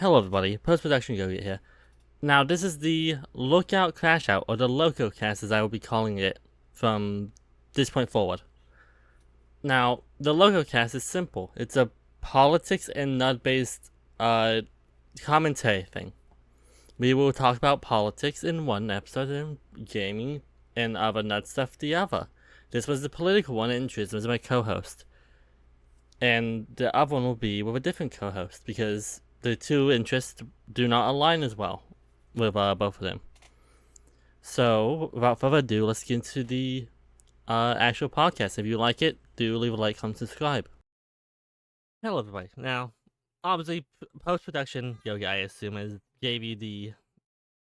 Hello everybody, post-production Yogi here. Now this is the Lookout Crash Out, or the LoCoCast as I will be calling it from this point forward. Now, the LoCoCast is simple. It's a politics and nut-based commentary thing. We will talk about politics in one episode and gaming and other nut stuff the other. This was the political one and Trism was my co-host. And the other one will be with a different co-host because the two interests do not align as well with both of them. So, without further ado, let's get into the actual podcast. If you like it, do leave a like, comment, subscribe. Hello, everybody. Now, obviously, post-production Yogi, I assume, has gave you the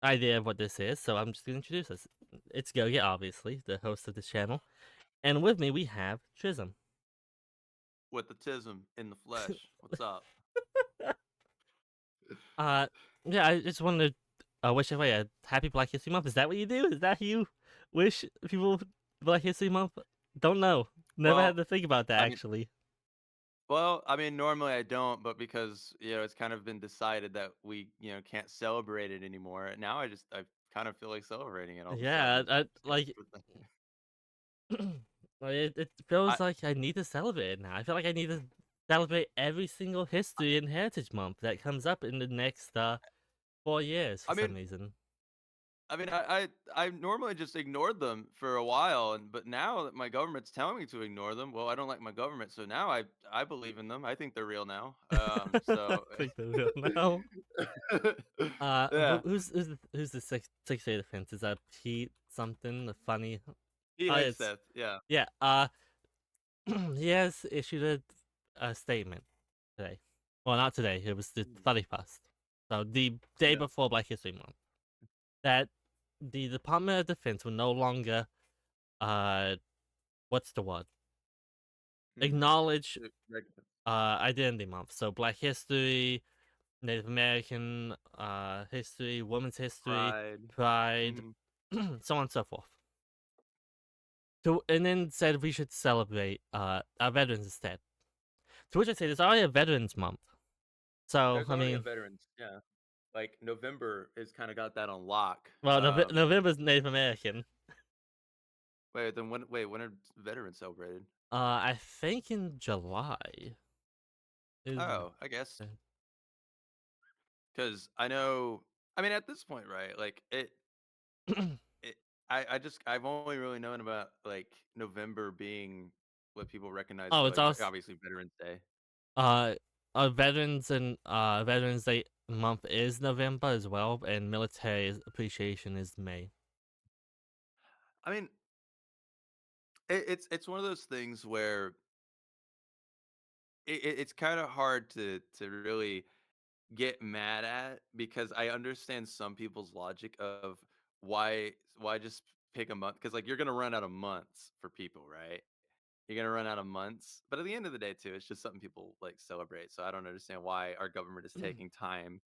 idea of what this is, so I'm just going to introduce us. It's Yogi, obviously, the host of this channel. And with me, we have Trism. With the tism in the flesh. What's up? Uh, yeah, I just wanted to wish everybody a happy Black History Month. Is that what you do? Is that how you wish people Black History Month? Don't know. Never had Well, to think about that I mean, actually. normally I don't, but because it's kind of been decided that we can't celebrate it anymore. Now I kind of feel like celebrating it all of a Yeah, sudden. I like. It feels I like I need to celebrate it now. I feel like I need to celebrate every single History and Heritage Month that comes up in the next 4 years for I some mean reason. I normally just ignored them for a while, but now that my government's telling me to ignore them, well, I don't like my government, so now I believe in them. I think they're real now. So Think they're real now. yeah, Who's the six day defense? Is that Pete something? The funny. he Oh, hates it's Seth. Yeah. yeah. He has issued a statement today. Well, not today. It was the 31st. So the day Yeah. before Black History Month. That the Department of Defense will no longer uh what's the word? Hmm. Acknowledge Reg- Identity Month. So Black History, Native American history, women's history, Pride. pride, Mhm. so on and so forth. So and then said we should celebrate our veterans instead. To which I say there's already a Veterans Month. So There's I already a mean, veterans. Yeah. Like November has kind of got that on lock. well, November's Native American. Wait, then when are veterans celebrated? I think in July is. Oh, I guess because I know. I mean, at this point, right? Like it. I've only really known about like November being what people recognize Oh, for it's like also obviously Veterans Day. uh, Veterans and Veterans Day month is November as well, and Military Appreciation is May. I mean, it's one of those things where it's kind of hard to really get mad at because I understand some people's logic of why just pick a month because like you're gonna run out of months for people, right? You're gonna run out of months, but at the end of the day, too, it's just something people like celebrate. So I don't understand why our government is taking time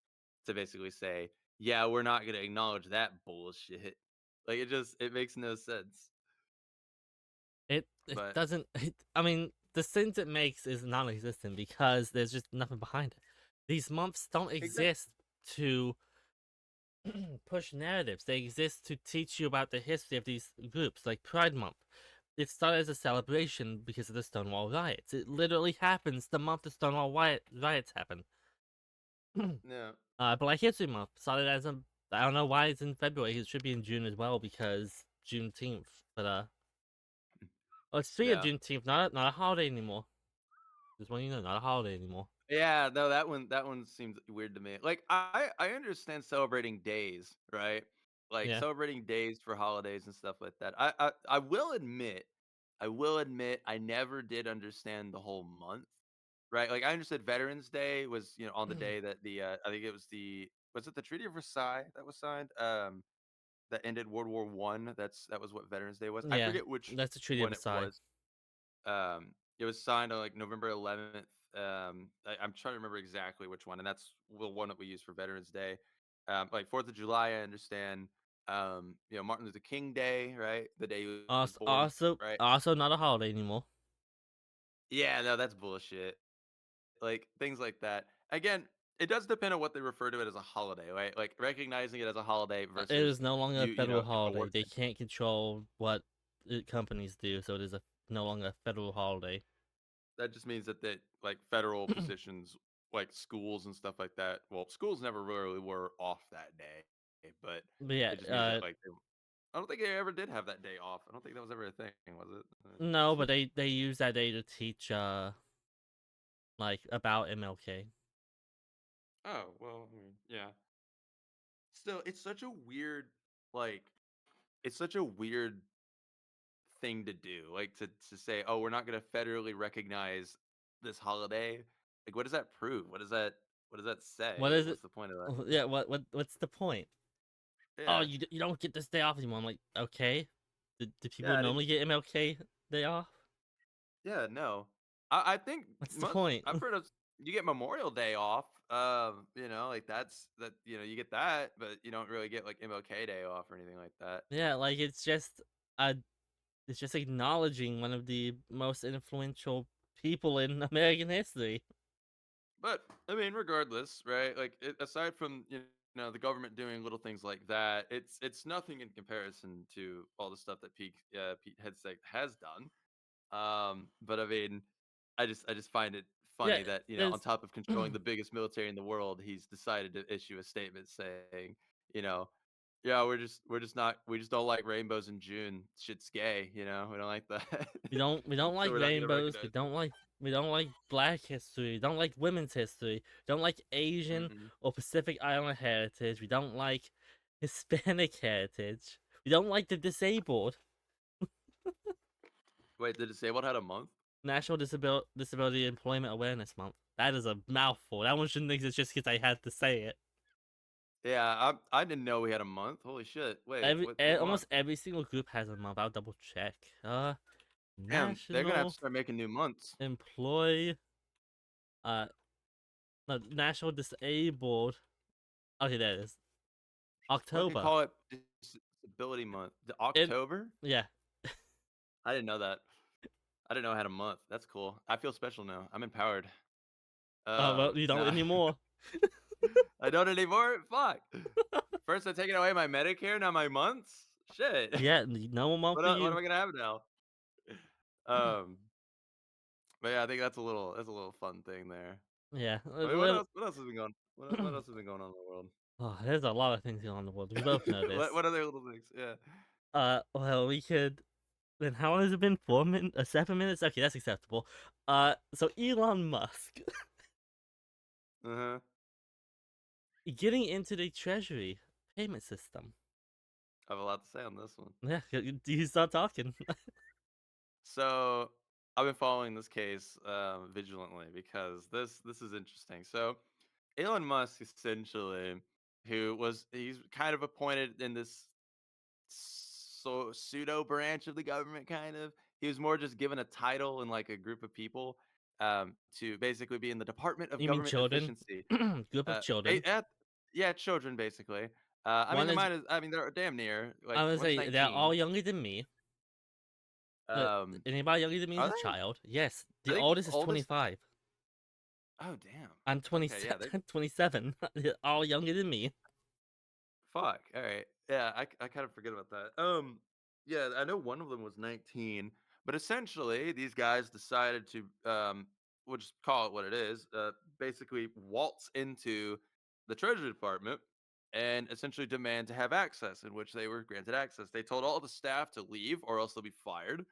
to basically say, "Yeah, we're not gonna acknowledge that bullshit." Like it makes no sense. It But doesn't. I mean, the sense it makes is non-existent because there's just nothing behind it. These months don't exactly, exist to push narratives. They exist to teach you about the history of these groups, like Pride Month. It started as a celebration because of the Stonewall riots. It literally happens the month the Stonewall riots happen. no, Black History Month started as a. I don't know why it's in February. It should be in June as well because Juneteenth. But let's see a no. Juneteenth, not a holiday anymore. Just want you to know, not a holiday anymore. Yeah, no, that one seems weird to me. Like I understand celebrating days, right? Like Yeah. celebrating days for holidays and stuff like that. I will admit I never did understand the whole month, right? Like I understood Veterans Day was, on the day that I think it was it the Treaty of Versailles that was signed that ended World War 1. That was what Veterans Day was. I Yeah, forget which that's the Treaty of one it Versailles. was. It was signed on like November 11th. I'm trying to remember exactly which one, and that's the one that we use for Veterans Day. Like 4th of July, I understand. Martin Luther King Day, right? The day he was Also, born, also, right? also not a holiday anymore. Yeah, no, that's bullshit. Like things like that. Again, it does depend on what they refer to it as a holiday, right? Like recognizing it as a holiday It versus is no longer a you know federal a holiday. work They day. can't control what companies do, so it is no longer a federal holiday. That just means that like federal positions, like schools and stuff like that. Well, schools never really were off that day, but But yeah, it just means that like I don't think they ever did have that day off. I don't think that was ever a thing, was it? no, but they use that day to teach like about MLK. Oh well, I mean, yeah. Still, it's such a weird like it's such a weird thing to do, like, to say, "Oh, we're not gonna federally recognize this holiday." Like, what does that prove? What does that say? What Like, is it? what's the point of that? Yeah, what's the point? Oh, Yeah. you don't get this day off anymore. I'm like, okay. Do people Yeah, I didn't normally get MLK day off? yeah, no. I think What's the most point? I've heard of you get Memorial Day off, you know, like, you get that, but you don't really get, like, MLK Day off or anything like that. Yeah, like uh it's just acknowledging one of the most influential people in American history. But I mean, regardless, right? Like aside from know the government doing little things like that, it's nothing in comparison to all the stuff that Pete Hegseth has done. But I mean, I just find it Yeah, funny that on there's top of controlling the biggest military in the world, he's decided to issue a statement saying, you know, yeah, we just don't like rainbows in June. Shit's gay, we don't like that. we don't So like we're not gonna rainbows. recognize We don't like Black history. We don't like women's history. We don't like Asian it. or Pacific Islander heritage. We don't like Hispanic heritage. We don't like the disabled. Wait, the disabled had a month? National Disability Employment Awareness Month. That is a mouthful. That one shouldn't exist just because I had to say it. Yeah, I didn't know we had a month. Holy shit. Wait, what month? Almost every single group has a month. I'll double check. Damn, they're gonna have to National start making new months. Employ uh no, National Disabled. Okay, there it is. Fucking October. call it disability month. The It October? yeah. I didn't know that. I didn't know I had a month. That's cool. I feel special now. I'm empowered. Oh well, you don't Nah. anymore. I don't anymore? Fuck. First they're taking away my Medicare, now my months? Shit. Yeah, no more month for What am you. I gonna have now? Um, but yeah, I think that's a little fun thing there. Yeah. I mean, what else has been going what else has been going on in the world? Oh, there's a lot of things going on in the world. We both know this. What other little things? Yeah. Well, we could. Then how long has it been? 4 minutes? 7 minutes? Okay, that's acceptable. So Elon Musk Uh-huh. getting into the Treasury payment system. I have a lot to say on this one. Yeah, you start talking. So I've been following this case vigilantly because this is interesting. So Elon Musk essentially, he's kind of appointed in this pseudo branch of the government, kind of. He was more just given a title and like a group of people to basically be in the Department of You mean Government children? Efficiency. Group of Uh, a- children. at, yeah, children basically. I mean, One is I mean, they're damn near. I Like would one's say they're all 19. younger than me. But Um, anybody younger than me is are a they? child. Yes, I the think the oldest is oldest is. 25. Oh damn. I'm Okay, yeah, 27. 27. They're all younger than me. fuck. All right. Yeah, I kind of forget about that. Yeah, I know one of them was 19, but essentially these guys decided to we'll just call it what it is, basically waltz into the Treasury Department and essentially demand to have access, in which they were granted access. They told all the staff to leave or else they'll be fired.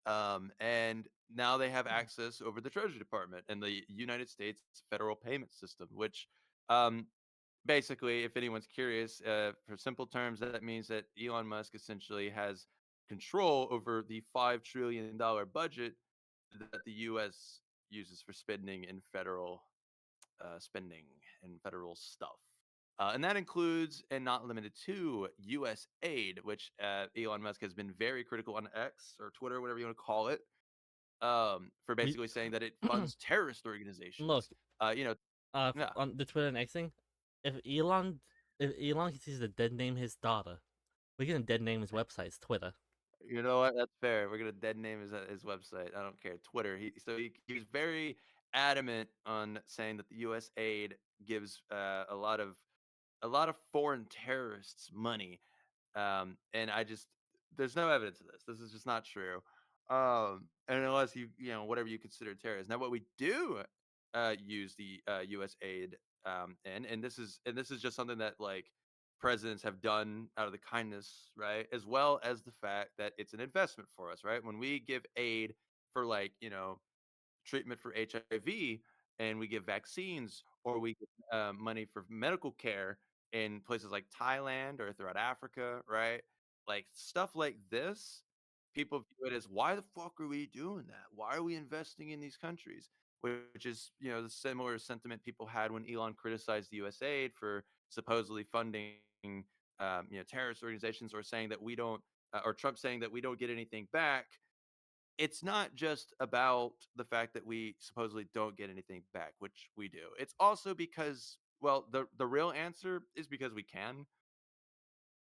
And now they have access over the Treasury Department and the United States federal payment system, which um, basically, if anyone's curious, for simple terms, that means that Elon Musk essentially has control over the $5 trillion budget that the U.S. uses for spending in federal spending and federal stuff. And that includes and not limited to U.S. aid, which Elon Musk has been very critical on X or Twitter, whatever you want to call it, for We basically saying that it funds terrorist organizations. look You know, yeah, on the Twitter and X thing. If Elon if Elon continues to dead name his daughter, we're gonna dead name his website's Twitter. you know what? That's fair. We're gonna dead name his website. I don't care. Twitter. He was very adamant on saying that the U.S. aid gives a lot of foreign terrorists money, and I just there's no evidence of this. This is just not true. And unless whatever you consider terrorists. Now, what we do use the U.S. aid and this is just something that like presidents have done out of the kindness, right? As well as the fact that it's an investment for us, right? When we give aid for like treatment for HIV, and we give vaccines, or we give money for medical care in places like Thailand or throughout Africa, right? Like stuff like this, people view it as why the fuck are we doing that? Why are we investing in these countries? Which is, the similar sentiment people had when Elon criticized the US aid for supposedly funding, terrorist organizations, or saying that we don't, or Trump saying that we don't get anything back. It's not just about the fact that we supposedly don't get anything back, which we do. It's also because, well, the real answer is because we can.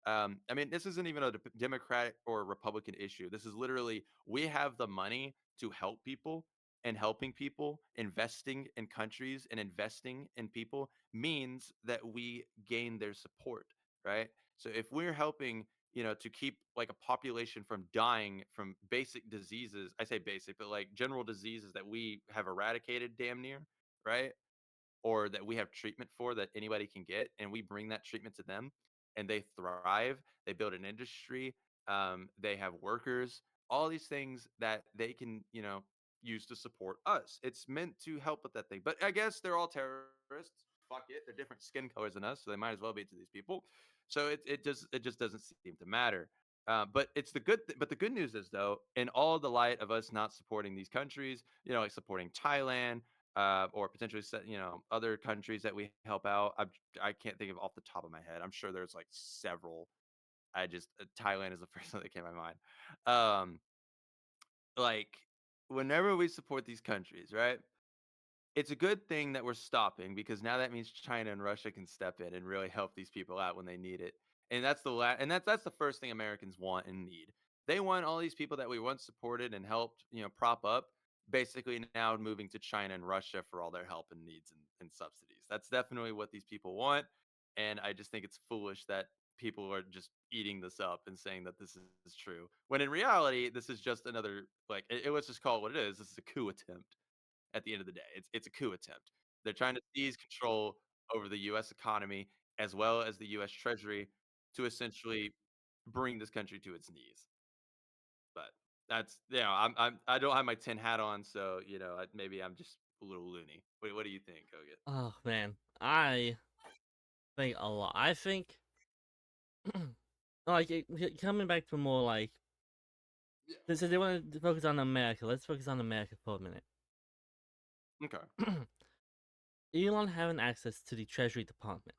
I mean, this isn't even a Democratic or Republican issue. This is literally we have the money to help people, and helping people, investing in countries and investing in people means that we gain their support, right? So if we're helping, to keep like a population from dying from basic diseases, I say basic, but like general diseases that we have eradicated damn near, right? Or that we have treatment for that anybody can get, and we bring that treatment to them, and they thrive, they build an industry, they have workers, all these things that they can, use to support us. It's meant to help with that thing. But I guess they're all terrorists. Fuck it. They're different skin colors than us, so they might as well be to these people. So it just doesn't seem to matter. But the good news is though, in all the light of us not supporting these countries, like supporting Thailand, or potentially other countries that we help out. I can't think of off the top of my head. I'm sure there's like several. I just Thailand is the first one that came to my mind. Um, like whenever we support these countries, right? It's a good thing that we're stopping, because now that means China and Russia can step in and really help these people out when they need it. And that's the first thing Americans want and need. They want all these people that we once supported and helped, prop up, basically now moving to China and Russia for all their help and needs and subsidies. That's definitely what these people want. And I just think it's foolish that people are just eating this up and saying that this is true. When in reality, this is just another let's just call it what it is. This is a coup attempt at the end of the day. It's a coup attempt. They're trying to seize control over the US economy as well as the US Treasury to essentially bring this country to its knees. But that's I don't have my tin hat on, so maybe I'm just a little loony. What do you think, Hogan? Oh man, I think a lot. I think like coming back to more like Yeah. since they want to focus on America, let's focus on America for a minute. Okay. Elon having access to the Treasury Department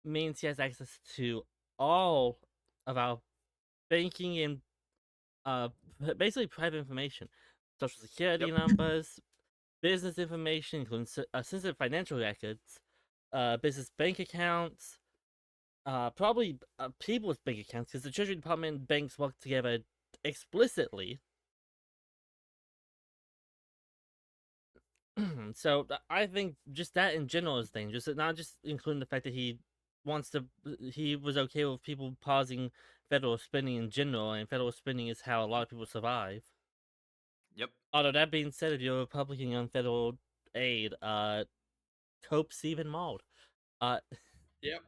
means he has access to all of our banking and uh basically private information, social security Yep. numbers, business information, including sensitive financial records, business bank accounts, probably people's bank accounts, because the Treasury Department and banks work together explicitly. So I think just that in general is dangerous. Not just including the fact that he was okay with people pausing federal spending in general, and federal spending is how a lot of people survive. Yep. Although that being said, if you're a Republican on federal aid, cope Stephen Mauld. Uh, Yep.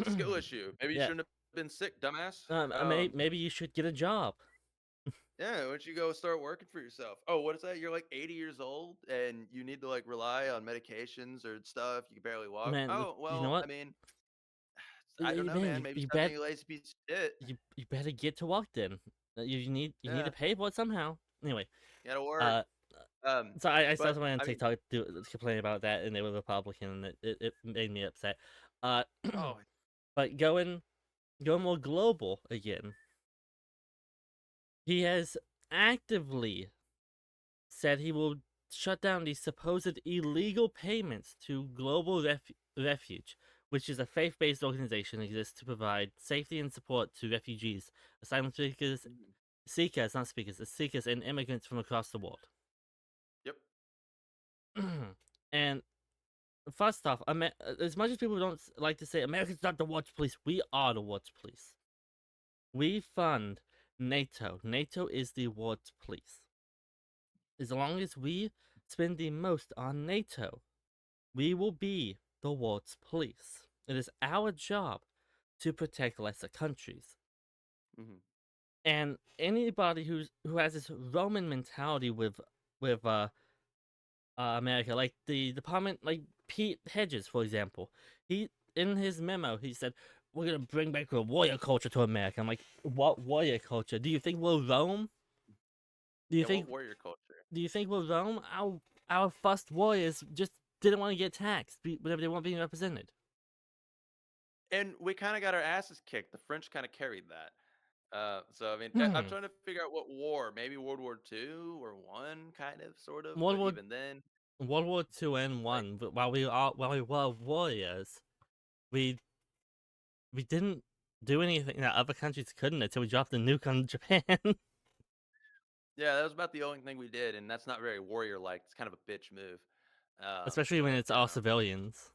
Skill issue. Maybe you yeah. shouldn't have been sick, dumbass. Maybe you should get a job. Yeah, why don't you go start working for yourself? Oh, what is that? You're like 80 years old and you need to like rely on medications or stuff. You can barely walk. Man, Oh, you know well, I what? mean, I don't know, Man, man. Maybe stop being a lazy piece of shit. you better get to work then. You need to Yeah, pay for it somehow. Anyway, you gotta work. uh, Um, so I saw but someone on I mean, TikTok complain about that, and they were Republican, and it made me upset. Uh, oh, but going more global again, he has actively said he will shut down these supposed illegal payments to Global Refuge, which is a faith-based organization that exists to provide safety and support to refugees, asylum mhm, seekers, and immigrants from across the world. yep. And first off, as much as people don't like to say America's not the world's police, we are the world's police. We fund NATO. NATO is the world's police. As long as we spend the most on NATO, we will be the world's police. It is our job to protect lesser countries. Mhm. And anybody who has this Roman mentality with America, like the department, like Pete Hedges, for example, he in his memo he said we're gonna bring back a warrior culture to America. I'm like, what warrior culture? Do you think we're Rome? Do you Yeah, what think warrior culture? do you think we're Rome? Our first warriors just didn't want to get taxed whenever they weren't being represented. And we kinda got our asses kicked. The French kinda carried that. So I mean, I'm Hmm. trying to figure out what war, maybe World War II or one, kind of, sort of, World but War even then, World War Two and like, One, but while we were warriors, we we didn't do anything that other countries couldn't until we dropped the nuke on Japan. yeah, that was about the only thing we did, and that's not very warrior-like. It's kind of a bitch move. Especially when But, it's all civilians.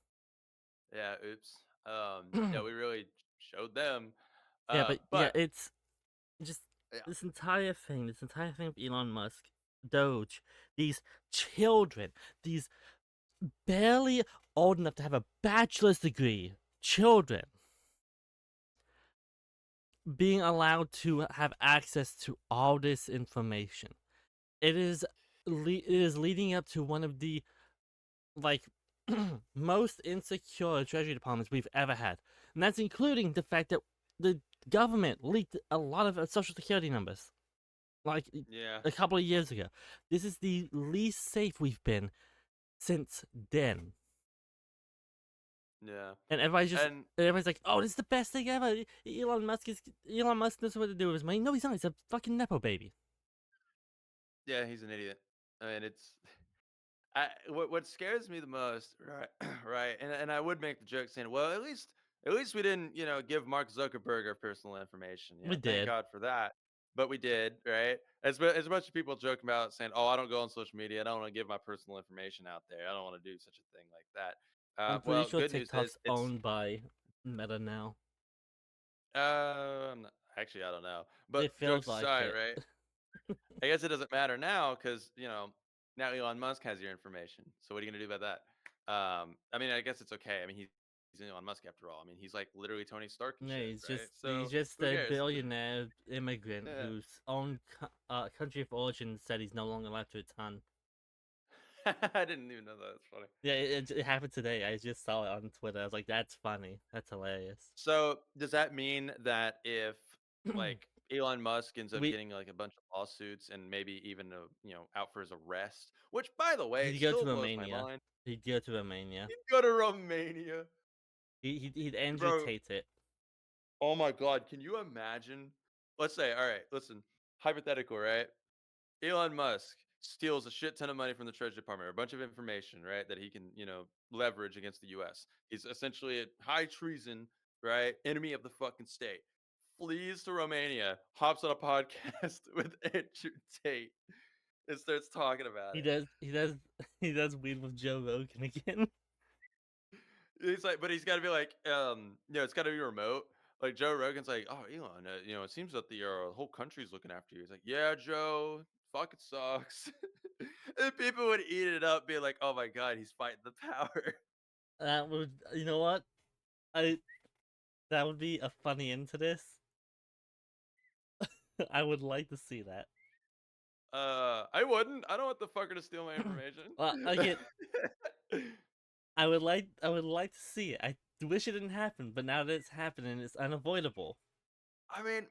yeah, oops. Yeah, we really showed them. Yeah, but yeah, But it's just yeah, this entire thing with Elon Musk, Doge, these children, these barely old enough to have a bachelor's degree children being allowed to have access to all this information. It is it is leading up to one of the like most insecure treasury departments we've ever had. And that's including the fact that the government leaked a lot of social security numbers like yeah, a couple of years ago. This is the least safe we've been since then. yeah, And and everybody's like, "Oh, this is the best thing ever. Elon Musk knows what to do with his money." No, he's not. He's a fucking nepo baby. yeah, he's an idiot. I mean, it's what scares me the most, right? Right, and I would make the joke saying, "Well, at least we didn't, give Mark Zuckerberg our personal information. We Thank did. God for that." But we did, right? As much as people joke about saying, "Oh, I don't go on social media. I don't want to give my personal information out there. I don't want to do such a thing like that." I'm pretty Well, sure good news is TikTok's it's owned by Meta now. actually I don't know, It but feels jokes like aside, it. right? I guess it doesn't matter now because now Elon Musk has your information. So what are you gonna do about that? I mean, I guess it's okay. I mean, he's Elon Musk after all. I mean, he's like literally Tony Stark and Yeah, shit, right? he's So just who a cares? billionaire immigrant Yeah. whose own country of origin said he's no longer allowed to return. I didn't even know that. That's funny. Yeah, it happened today. I just saw it on Twitter. I was like, "That's funny. That's hilarious." So does that mean that if like Elon Musk ends up we getting like a bunch of lawsuits and maybe even out for his arrest, which by the way He'd go to still blows my Romania. mind. He'd go to Romania. He'd go to Romania, He'd bro. amputate it. Oh my god, can you imagine? Let's say, all right, listen, hypothetical, right? Elon Musk steals a shit ton of money from the Treasury Department, or a bunch of information, right, that he can, leverage against the US. He's essentially a high treason, right? Enemy of the fucking state. Flees to Romania, hops on a podcast with Andrew Tate, and starts talking about He it. does. He does. He does weed with Joe Rogan again. He's like, but he's got to be like, it's got to be remote. Like Joe Rogan's like, oh, Elon, it seems that the whole country's looking after you. He's like, yeah, Joe, fuck it sucks. And people would eat it up, be like, oh my god, he's fighting the power. That would. You know what? I That would be a funny end to this. I would like to see that. I wouldn't. I don't want the fucker to steal my information. Well, again, I would like to see it. I wish it didn't happen, but now that it's happening, it's unavoidable. I mean,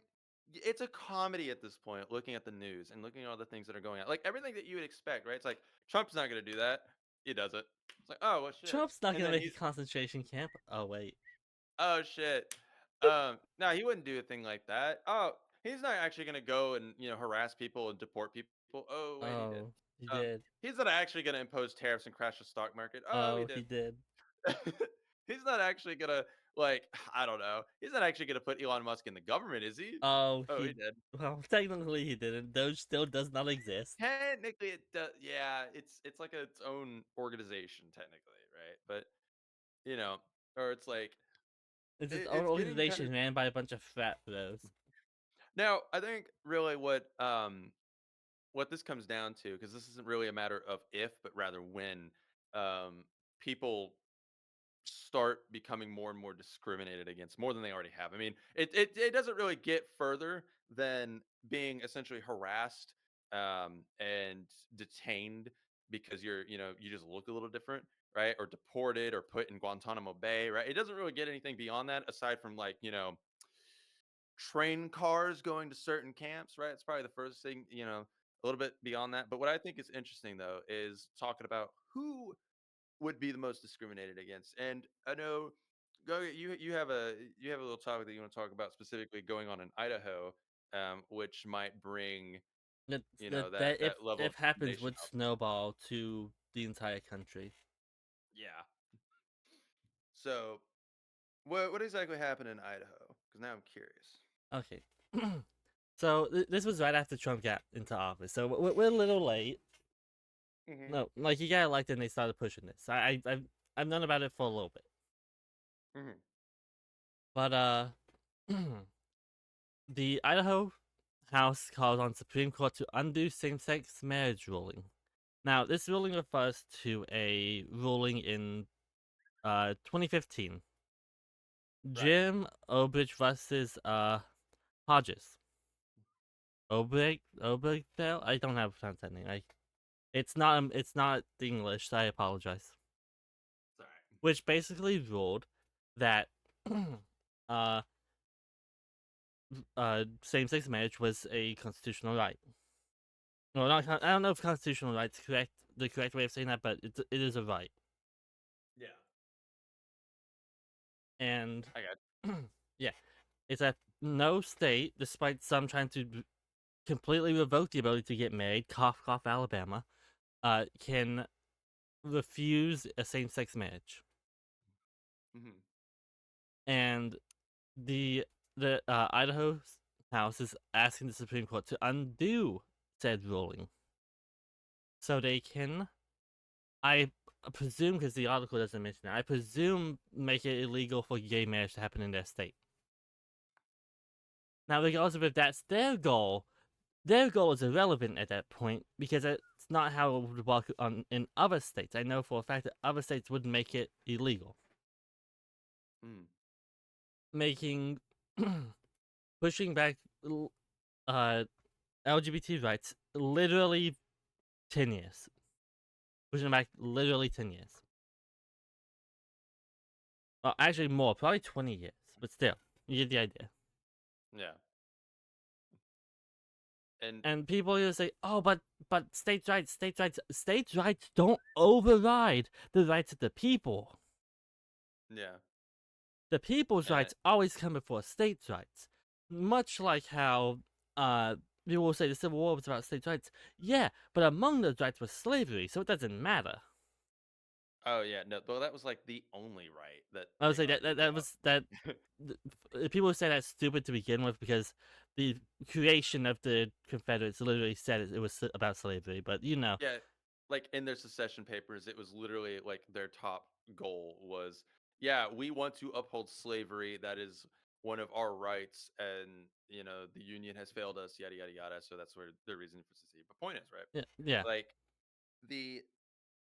it's a comedy at this point, looking at the news and looking at all the things that are going on. Like everything that you would expect, right? It's like Trump's not going to do that. He does it. It's like, oh, well, shit. Trump's not And gonna then make a he's concentration camp. Oh wait, oh shit. No, he wouldn't do a thing like that. Oh, he's not actually gonna go and harass people and deport people. Oh wait, he did. oh he Um, did. he's not actually gonna impose tariffs and crash the stock market. Oh, he Oh he did. did. He's not actually gonna like, I don't know. He's not actually gonna put Elon Musk in the government, is he? Oh, Oh, he he did. well, technically he didn't. Doge still does not exist. Technically, it does. Yeah, it's like its own organization, technically, right? But you know, or it's like It's its own it's getting kind organization of ran by a bunch of frat bros. now. I think really what this comes down to, because this isn't really a matter of if, but rather when people start becoming more and more discriminated against more than they already have. I mean, it doesn't really get further than being essentially harassed and detained because you just look a little different, right? Or deported or put in Guantanamo Bay, right? It doesn't really get anything beyond that aside from like, train cars going to certain camps, right? It's probably the first thing, a little bit beyond that. But what I think is interesting though is talking about who would be the most discriminated against. And I know you have a little topic that you want to talk about specifically going on in Idaho, which might bring That that that that level of if happens intimidation would up. snowball to the entire country. Yeah. So what exactly happened in Idaho? Because now I'm curious. Okay. So this was right after Trump got into office, so we're a little late. Hmm. No, like he got elected and they started pushing this. I've known about it for a little bit, Hmm. but the Idaho House called on Supreme Court to undo same-sex marriage ruling. Now, this ruling refers to a ruling in 2015. Right. Jim Obridge versus Hodges. Obrigdale? I don't have a pronounce that name. It's not the English, so I apologize. Sorry. Which basically ruled that uh same-sex marriage was a constitutional right. Well, not I don't know if constitutional right's the correct way of saying that, but it is a right. Yeah. And I got. yeah, it's that no state, despite some trying to completely revoke the ability to get married, cough cough Alabama, can refuse a same-sex marriage. Hmm. And the Idaho House is asking the Supreme Court to undo said ruling, so they can, I presume, because the article doesn't mention it, I presume make it illegal for gay marriage to happen in their state. Now, regardless of if that's their goal is irrelevant at that point because it's not how it would work in other states. I know for a fact that other states would make it illegal, Mm. making pushing back uh, LGBT rights literally 10 years. Pushing back literally 10 years. Well, actually more, probably 20 years, but still, you get the idea. Yeah. And And people just say, "Oh, but states' rights don't override the rights of the people. yeah. The people's And rights always come before states' rights." Much like how people will say the Civil War was about states' rights. Yeah, but among those rights was slavery, so it doesn't matter. oh yeah, no, well that was like the only right that I would they say that argued that was that. about. People say that's stupid to begin with because the creation of the Confederates literally said it was about slavery, but Yeah, like in their secession papers, it was literally like their top goal was, yeah, we want to uphold slavery. That is one of our rights, and the Union has failed us, yada yada yada. So that's where the reason for seceding. But point is, right? yeah, yeah. Like the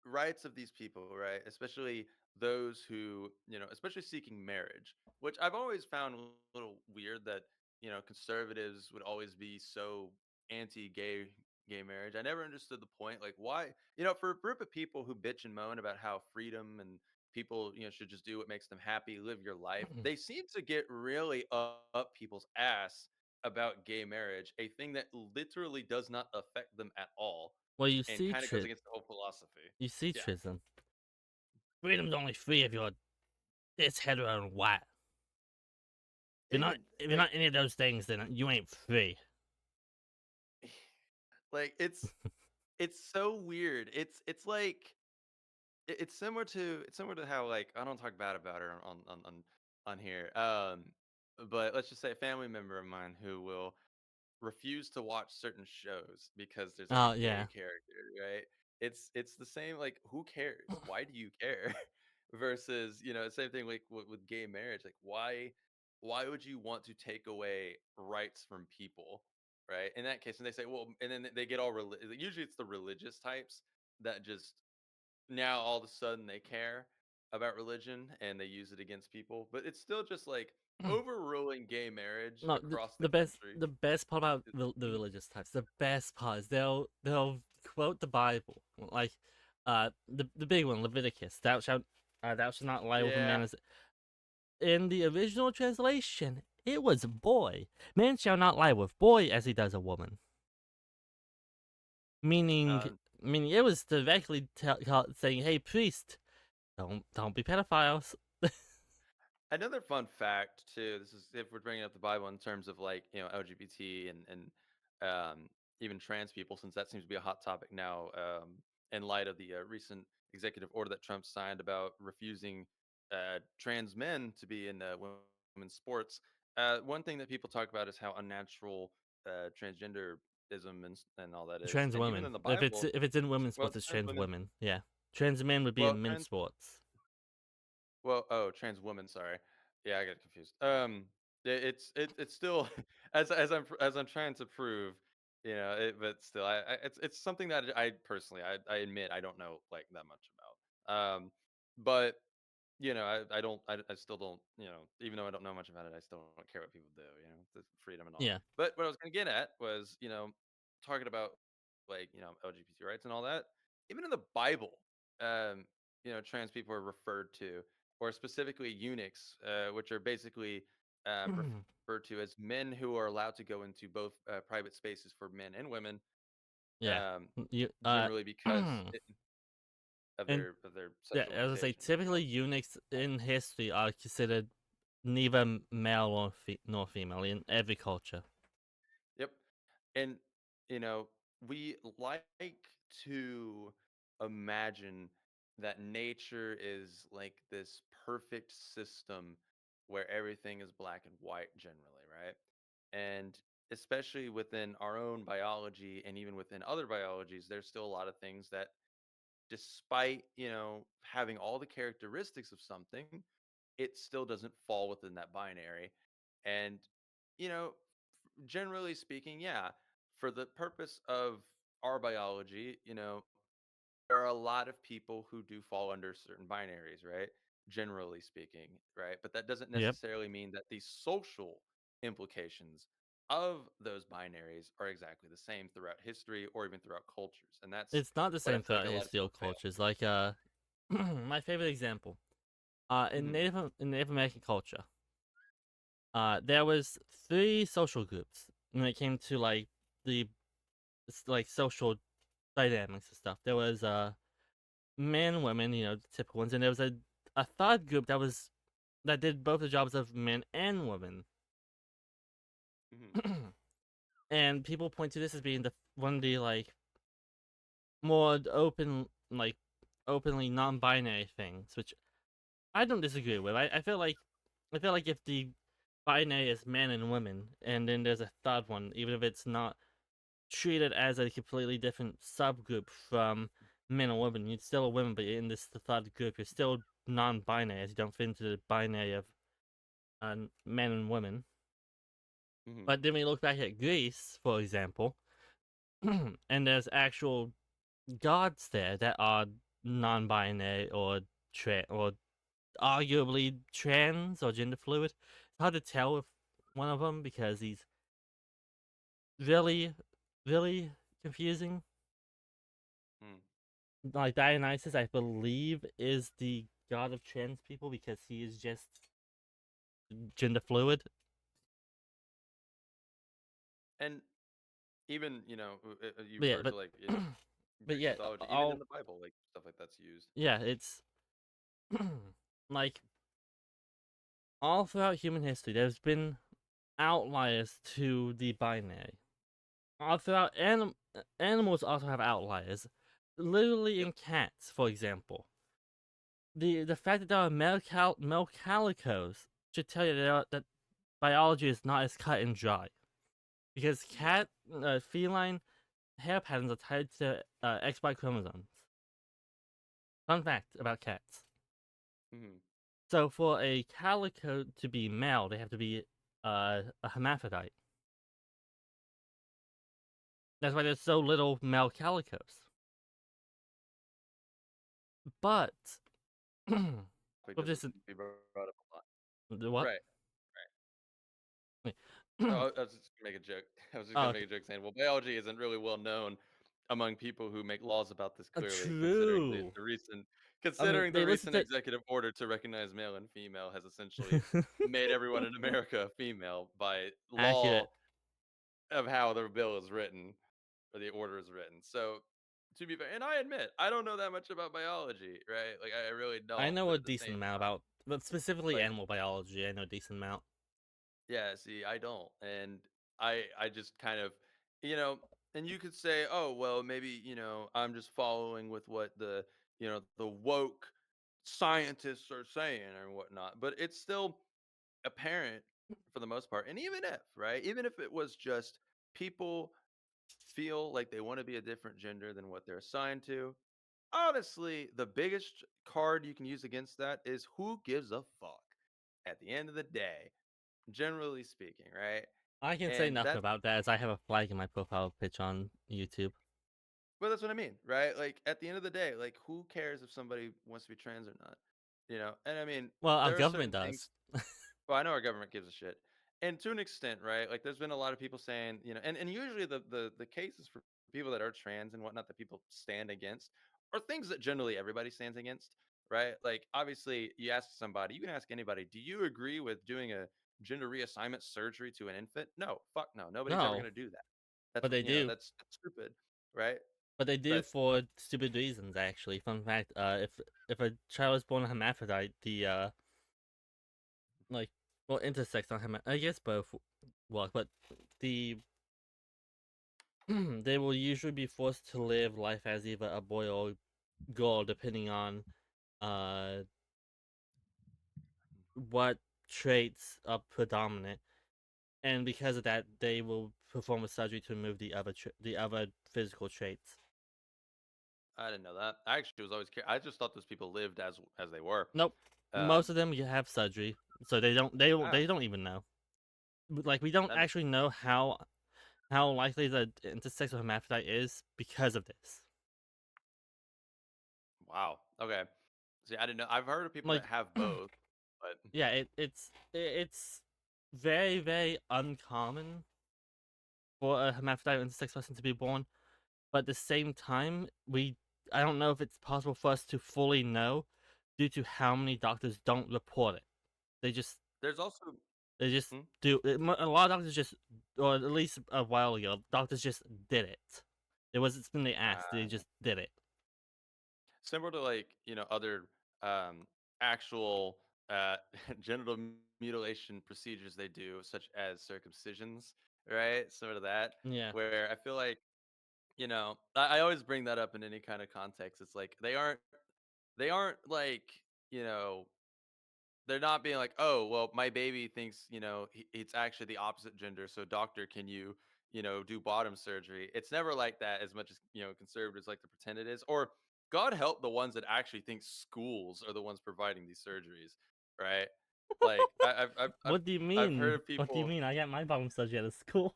rights of these people, right? Especially those who, especially seeking marriage, which I've always found a little weird that, conservatives would always be so anti-gay marriage. I never understood the point. Like why, for a group of people who bitch and moan about how freedom and people, should just do what makes them happy, live your life, they seem to get really up people's ass about gay marriage, a thing that literally does not affect them at all Well, and kind of goes against the whole philosophy. you see, Yeah. Trism. Freedom's only free if you're this hetero and white. Dude, If you're not any of those things, then you ain't free. like it's so weird. It's like it's similar to how like I don't talk bad about her on on here. But let's just say a family member of mine who will refuse to watch certain shows because there's like Oh a gay yeah. character, right? It's the same. Like, who cares? Why do you care? Versus, same thing like with gay marriage. Like, why would you want to take away rights from people, right? In that case, and they say, well, and then they get all usually it's the religious types that just now all of a sudden they care about religion and they use it against people, but it's still just like overruling gay marriage No, across the the best country. the best part about the Mhm. religious types, the best part is they'll quote the Bible, like the big one, Leviticus. Thou shalt not lie with a man Yeah. as in the original translation. It was boy. Man shall not lie with boy as he does a woman. Meaning, Um, meaning it was directly saying, "Hey, priest, don't be pedophiles." Another fun fact too. This is if we're bringing up the Bible in terms of like LGBT and even trans people, since that seems to be a hot topic now. In light of the recent executive order that Trump signed about refusing trans men to be in women's sports. One thing that people talk about is how unnatural transgenderism and all that is, Trans and even women. in the If it's Bible, if it's in women's well, sports, it's trans trans women, women. Yeah, trans men would be well, in men's sports. oh, trans woman, sorry. Yeah, I get confused. It's still as I'm trying to prove, but still, it's something that I personally I admit I don't know like that much about. But I don't, I still don't, even though I don't know much about it, I still don't care what people do, the freedom and all. Yeah. But what I was gonna get at was, talking about like, LGBT rights and all that. Even in the Bible, um, trans people are referred to, or specifically eunuchs, which are basically referred to as men who are allowed to go into both private spaces for men and women, Yeah. um, You generally because of and their yeah, sexual as I say, orientation. typically eunuchs in history are considered neither male nor female in every culture. Yep. And, you know, we like to imagine that nature is like this perfect system where everything is black and white generally, right? And especially within our own biology and even within other biologies, there's still a lot of things that, despite, having all the characteristics of something, it still doesn't fall within that binary. And, you know, generally speaking, yeah, for the purpose of our biology, there are a lot of people who do fall under certain binaries, right? Generally speaking, right? But that doesn't Yep. necessarily mean that the social implications of those binaries are exactly the same throughout history or even throughout cultures. And that's It's not the what I same feel like throughout a lot of history or people fail. cultures. Like my favorite example. Hmm. In Native American culture, there was three social groups when it came to like the like social dynamics and stuff. There was men, women, the typical ones, and there was a third group that did both the jobs of men and women. Hmm. And people point to this as being the one of the like more openly non-binary things, which I don't disagree with. I feel like if the binary is men and women, and then there's a third one, even if it's not treated as a completely different subgroup from men or women, you're still a woman, but in this the third group, you're still non-binary, as you don't fit into the binary of men and women. Hmm. But then we look back at Greece, for example, and there's actual gods there that are non-binary or arguably trans or gender fluid. It's hard to tell with one of them because he's really, really confusing. Hmm. Like Dionysus, I believe, is the god of trans people because he is just gender fluid. And even, you But yeah, refer to but like in but Greek yeah, mythology, even in all the Bible, like stuff like that's used. yeah, it's like all throughout human history, there's been outliers to the binary. All throughout animals also have outliers. Literally Yep. in cats, for example. The fact that there are male calicos should tell you that biology is not as cut and dry because Yeah. feline hair patterns are tied to XY chromosomes. Fun fact about cats. Mhm. So for a calico to be male, they have to be a hermaphrodite. That's why there's so little male calicos. But Like, with doesn't this, be brought up a lot. the what? Right. Wait. Oh, I was just gonna make a joke. I was just Oh, gonna make okay. a joke saying, "Well, biology isn't really well known among people who make laws about this clearly, considering True. I mean, the they listen recent to executive order to recognize male and female has essentially made everyone in America a female by accurate. law of how the bill is written or the order is written." So, to be fair, and I admit I don't know that much about biology, right? Like I really I don't. know But a at the decent same amount time, about, but specifically like animal biology. I know a decent amount. yeah, see, I don't. And I just kind of, you know, and you could say, "Oh, well, maybe, I'm just following with what the woke scientists are saying or whatnot." But it's still apparent for the most part. And even if, right, even if it was just people feel like they want to be a different gender than what they're assigned to, honestly, the biggest card you can use against that is who gives a fuck at the end of the day, generally speaking, right? I can say And nothing that's about that as I have a flag in my profile pitch on YouTube. well, that's what I mean, right? Like at the end of the day, like who cares if somebody wants to be trans or not? And I mean, Well, our there are government certain things. does. Well, I know our government gives a shit, and to an extent, right? Like there's been a lot of people saying, and usually the cases for people that are trans and whatnot that people stand against are things that generally everybody stands against, right? Like obviously, you ask somebody, you can ask anybody, do you agree with doing a gender reassignment surgery to an infant? No, fuck no, nobody's ever No, gonna do that. but they do. That's stupid, right? But they do But for stupid reasons. Actually, fun fact: if a child is born a hermaphrodite, the like well intersex on I guess both work, but the they will usually be forced to live life as either a boy or girl, depending on uh what traits are predominant, and because of that, they will perform a surgery to remove the other physical traits. I didn't know that. I actually was always I just thought those people lived as they were. Nope, most Um, of them you have surgery, so wow, they don't even know. Like we don't that makes actually know how likely the intersex or hermaphrodite is because of this. wow. Okay. See, I didn't know. I've heard of people that Like, have both, but yeah, it's very uncommon for a hermaphrodite or intersex person to be born, but at the same time, I don't know if it's possible for us to fully know due to how many doctors don't report it. They just there's also they just hmm? do it. A lot of doctors just, or at least a while ago, doctors just did it. It wasn't something they asked; they uh, just did it. similar to like other actual genital mutilation procedures they do, such as circumcisions, right? Sort of that, Yeah. where I feel like I always bring that up in any kind of context. It's like they aren't like they're not being like, "Oh, well, my baby thinks, it's actually the opposite gender, so doctor, can you, do bottom surgery?" It's never like that as much as, conservatives like to pretend it is. Or God help the ones that actually think schools are the ones providing these surgeries, right? Like What do you I've heard mean? of What do you people. mean? I got my bottom surgery out of school.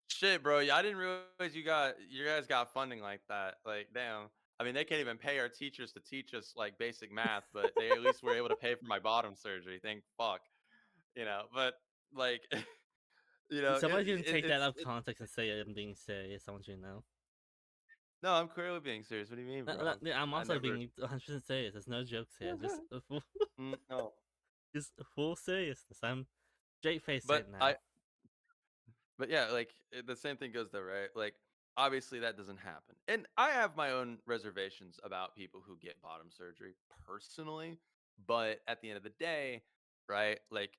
Shit, bro. I didn't realize you guys got funding like that. Like, damn. I mean, they can't even pay our teachers to teach us like basic math, but they at least were able to pay for my bottom surgery. Thank fuck. But like, Somebody's gonna take that out of it. context and say I'm being serious. I want you to know. No, I'm clearly being serious. What do you mean, bro? Yeah, I'm I also never. being 100% serious. There's no jokes here. Just No, just full seriousness. I'm straight face but right now. yeah, like the same thing goes though, right? Like, obviously that doesn't happen, and I have my own reservations about people who get bottom surgery personally. But at the end of the day, right? Like,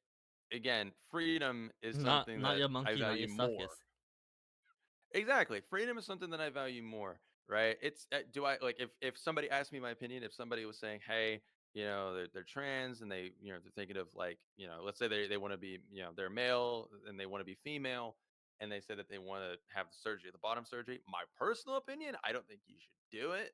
again, freedom is something Not that your I monkey, not value your more. circus. Exactly. Freedom is something that I value more, right? It's do I like if somebody asked me my opinion, if somebody was saying, "Hey, they're trans and they're thinking of like, let's say they want to be, they're male and they want to be female and they say that they want to have the surgery, the bottom surgery. My personal opinion, I don't think you should do it,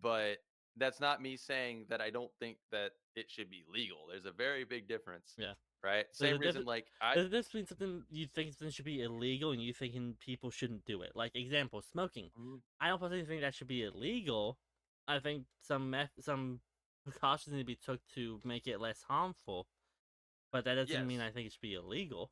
but that's not me saying that I don't think that it should be legal. There's a very big difference, Yeah. right? There's Same a reason difference. like I There's a difference between something you think something should be illegal and you thinking people shouldn't do it. Like example, smoking. Mhm. I don't personally think that should be illegal. I think some precautions need to be took to make it less harmful, but that doesn't mean Yes. I think it should be illegal.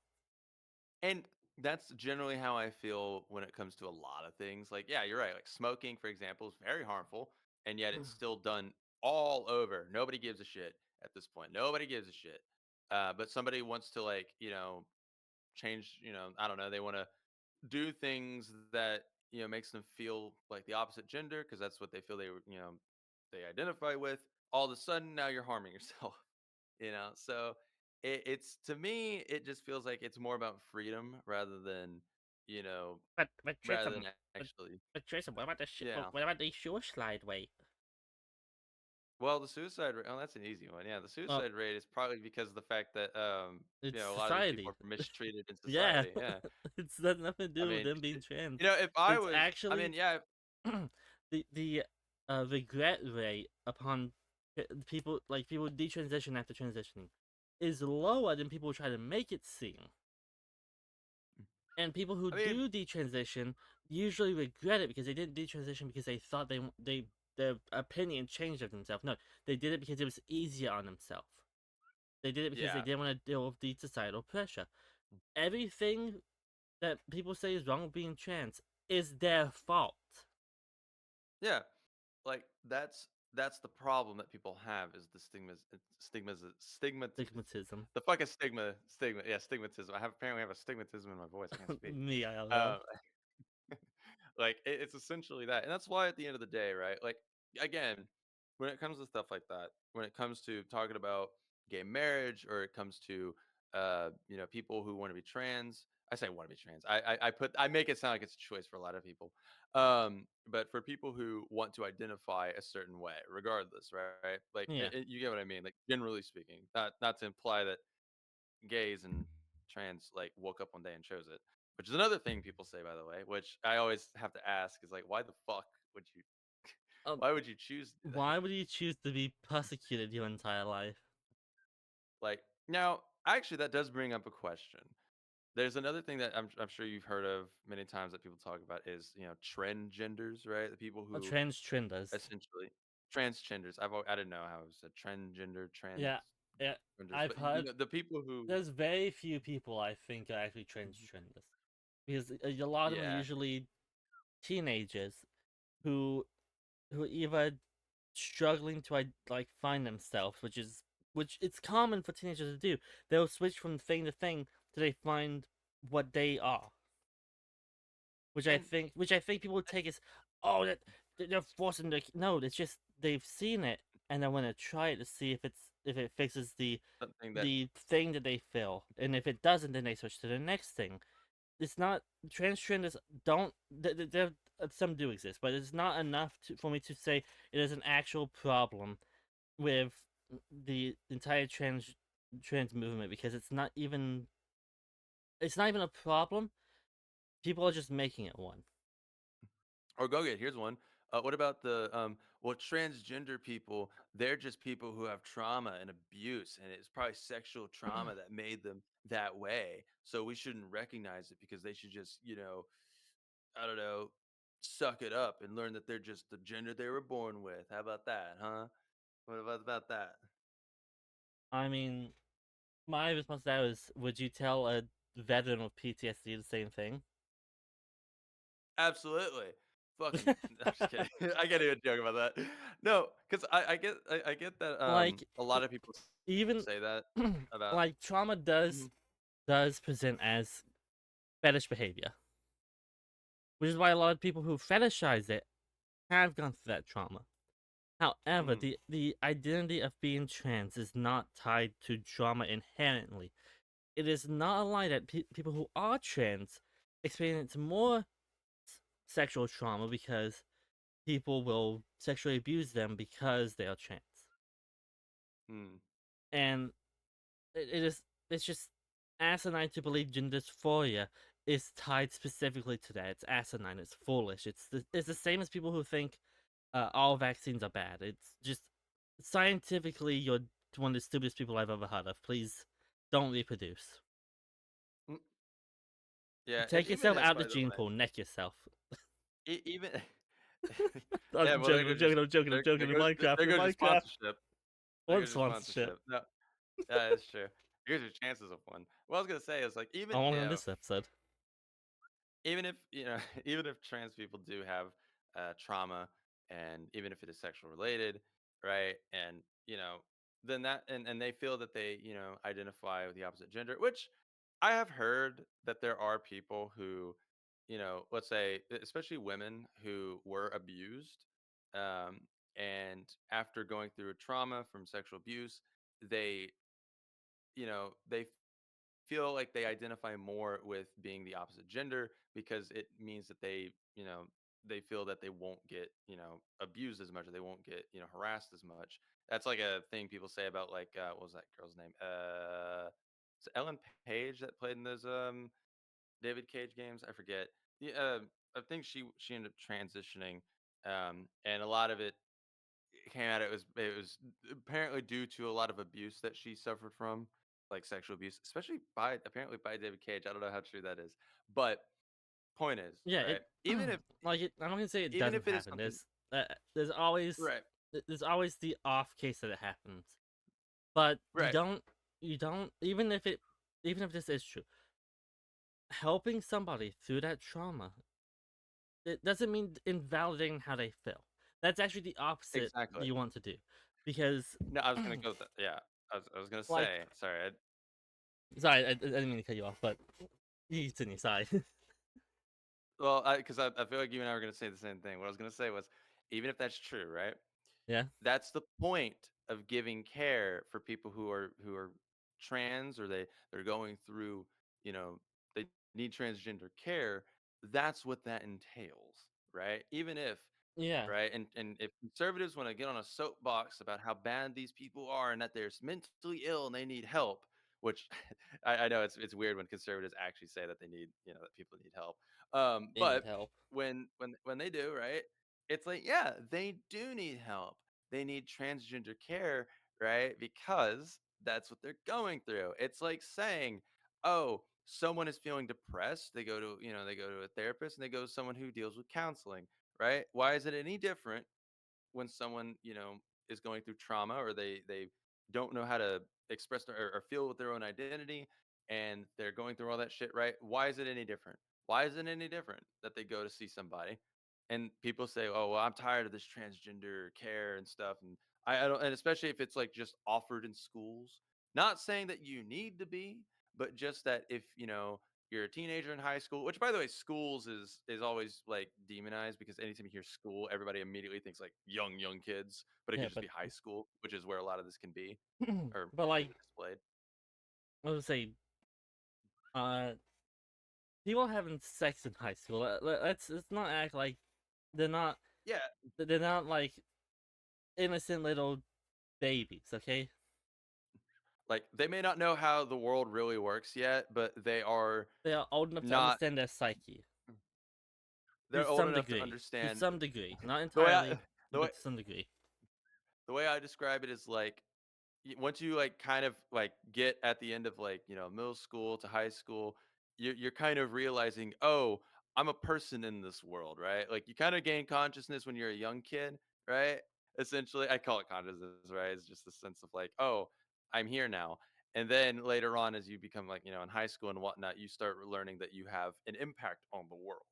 And that's generally how I feel when it comes to a lot of things. Like, yeah, you're right. Like smoking, for example, is very harmful, and yet it's still done all over. Nobody gives a shit at this point. Nobody gives a shit. But somebody wants to like, change, I don't know, they want to do things that, makes them feel like the opposite gender because that's what they feel they identify with. All of a sudden now you're harming yourself. So it's to me it just feels like it's more about freedom you know But rather Tristan, than actually. but Tristan, what about Yeah, what about the suicide rate? well, the suicide rate, oh, that's an easy one. Yeah, the Well, suicide rate is probably because of the fact that it's a lot of these people society. are mistreated in Yeah, society. Yeah, it's got nothing to I do with mean, them being trans. if I It's was, I mean, actually yeah. the regret rate upon people like people detransition after transitioning is lower than people try to make it seem. And people who I mean, do detransition usually regret it because they didn't detransition because they thought their opinion changed of themselves. No, they did it because it was easier on themselves. They did it because they yeah, didn't want to deal with the societal pressure. Everything that people say is wrong with being trans is their fault. yeah. Like that's the problem that people have is the stigma. Stigmatism. The fucking stigma, yeah, stigmatism. Apparently have a stigmatism in my voice. I can't speak. Me, I don't know. Um, like it's essentially that, and that's why at the end of the day, right? Like again, when it comes to stuff like that, when it comes to talking about gay marriage, or it comes to people who want to be trans. I say want to be trans. I make it sound like it's a choice for a lot of people. But for people who want to identify a certain way, regardless, right? Like Yeah. you get what I mean. Like generally speaking, not to imply that gays and trans like woke up one day and chose it, which is another thing people say, by the way, which I always have to ask is like, why the fuck would you Um, why would you choose to do that? why would you choose to be persecuted your entire life? Like now, actually, that does bring up a question. There's another thing that I'm sure you've heard of many times that people talk about is trend genders, right? The people A who transgenders. essentially transgenders. I didn't know how it was a trend gender Yeah, yeah. transgenders, I've but heard the people who there's very few people I think are actually Mhm. transgenders because a lot of them are Yeah, usually teenagers who either struggling to like find themselves, which it's common for teenagers to do. They'll switch from thing to thing till they find what they are. and Which I think people would take as, oh, they're forcing the no. It's just they've seen it and they want to try it to see if it fixes something that the thing that they feel, and if it doesn't, then they switch to the next thing. It's not transgenders don't there some do exist, but it's not enough for me to say it is an actual problem with the entire trans movement because it's not even a problem. People are just making it one. Or go get here's one. What about the well, transgender people? They're just people who have trauma and abuse, and it's probably sexual trauma that made them that way. So we shouldn't recognize it because they should just, I don't know, suck it up and learn that they're just the gender they were born with. How about that, huh? What about that? I mean, my response to that was, would you tell a veteran with PTSD the same thing? Absolutely. Fucking I'm just kidding. I can't even joke about that. No, because I get that Like a lot of people even say that about. like trauma Mhm. does present as fetish behavior, which is why a lot of people who fetishize it have gone through that trauma. However, Mhm. the identity of being trans is not tied to trauma inherently. It is not a lie that people who are trans experience more sexual trauma because people will sexually abuse them because they are trans. Mm. And it's just asinine to believe gender dysphoria is tied specifically to that. It's asinine. It's foolish. It's the same as people who think all vaccines are bad. It's just scientifically, you're one of the stupidest people I've ever heard of. Please don't reproduce. Mm. Yeah, and Take even yourself if, out the by the gene way, pool, neck yourself. even yeah, I'm well, joking. I'm joking. I'm joking. I'm joking. In Minecraft. there In goes your Minecraft. sponsorship. There One goes your sponsorship. sponsorship. No, yeah, that's true. Here's your chances of one. What I was gonna say is like I want on this episode. even if even if trans people do have trauma, and even if it is sexual related, right, and then that and they feel that they identify with the opposite gender, which I have heard that there are people who let's say especially women who were abused, um, and after going through a trauma from sexual abuse, they they feel like they identify more with being the opposite gender because it means that they feel that they won't get abused as much, or they won't get harassed as much. That's like a thing people say about like what was that girl's name? It's Ellen Page that played in those David Cage games. I forget. Yeah, I think she ended up transitioning, and a lot of it came out. It was apparently due to a lot of abuse that she suffered from, like sexual abuse, especially by apparently by David Cage. I don't know how true that is, but point is, Yeah, right? it like it. I'm not gonna say it Even doesn't if it is happen. something, There's always right, there's always the off case that it happens, but right, you don't even if this is true, helping somebody through that trauma, it doesn't mean invalidating how they feel. That's actually the opposite exactly. you want to do, because No, I was gonna go with that. Yeah, I was gonna like say. Sorry. sorry, I didn't mean to cut you off, but you continue. Sorry. Well, because I feel like you and I were gonna say the same thing. What I was gonna say was, even if that's true, right? Yeah, That's the point of giving care for people who are trans, or they're going through, they need transgender care. That's what that entails, right? Even if yeah, right? And if conservatives want to get on a soapbox about how bad these people are and that they're mentally ill and they need help, which I know it's weird when conservatives actually say that they need, that people need help. they need But help. when they do, right? It's like, yeah, they do need help. They need transgender care, right? Because that's what they're going through. It's like saying, oh, someone is feeling depressed. They go to a therapist, and they go to someone who deals with counseling, right? Why is it any different when someone, is going through trauma, or they don't know how to express or feel with their own identity, and they're going through all that shit, right? Why is it any different? Why is it any different that they go to see somebody? And people say, "Oh, well, I'm tired of this transgender care and stuff." And I don't, and especially if it's like just offered in schools. Not saying that you need to be, but just that if you're a teenager in high school, which by the way, schools is always like demonized, because anytime you hear school, everybody immediately thinks like young kids, but it could Yeah, just but be high school, which is where a lot of this can be or but like displayed. I would say, uh, people having sex in high school. Let's not act like they're not Yeah, they're not like innocent little babies. Okay, like they may not know how the world really works yet, but they are they are old enough to not. understand their psyche to They're old some enough to degree. To understand some degree, not the way I entirely, the way but to some degree. the way I describe it is like once you like kind of like get at the end of like middle school to high school, you're kind of realizing, oh, I'm a person in this world, right? Like you kind of gain consciousness when you're a young kid, right? Essentially, I call it consciousness, right? It's just the sense of like, oh, I'm here now. And then later on, as you become like in high school and whatnot, you start learning that you have an impact on the world,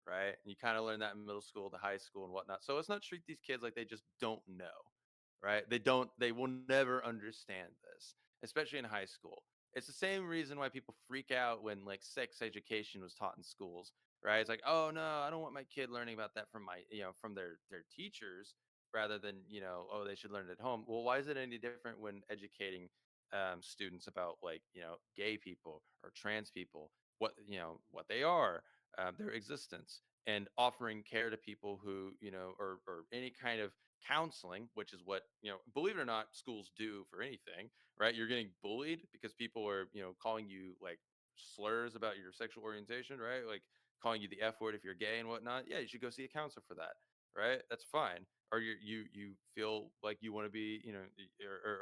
right? And you kind of learn that in middle school to high school and whatnot. So let's not treat these kids like they just don't know, right? They will never understand this, especially in high school. It's the same reason why people freak out when like sex education was taught in schools, right? It's like, oh no, I don't want my kid learning about that from from their teachers, rather than oh, they should learn it at home. Well, why is it any different when educating students about like gay people or trans people, what they are, their existence, and offering care to people who or any kind of counseling, which is what, believe it or not, schools do for anything, right? You're getting bullied because people are, calling you like slurs about your sexual orientation, right? Like calling you the F word if you're gay and whatnot. Yeah, you should go see a counselor for that, right? That's fine. Or you feel like you want to be,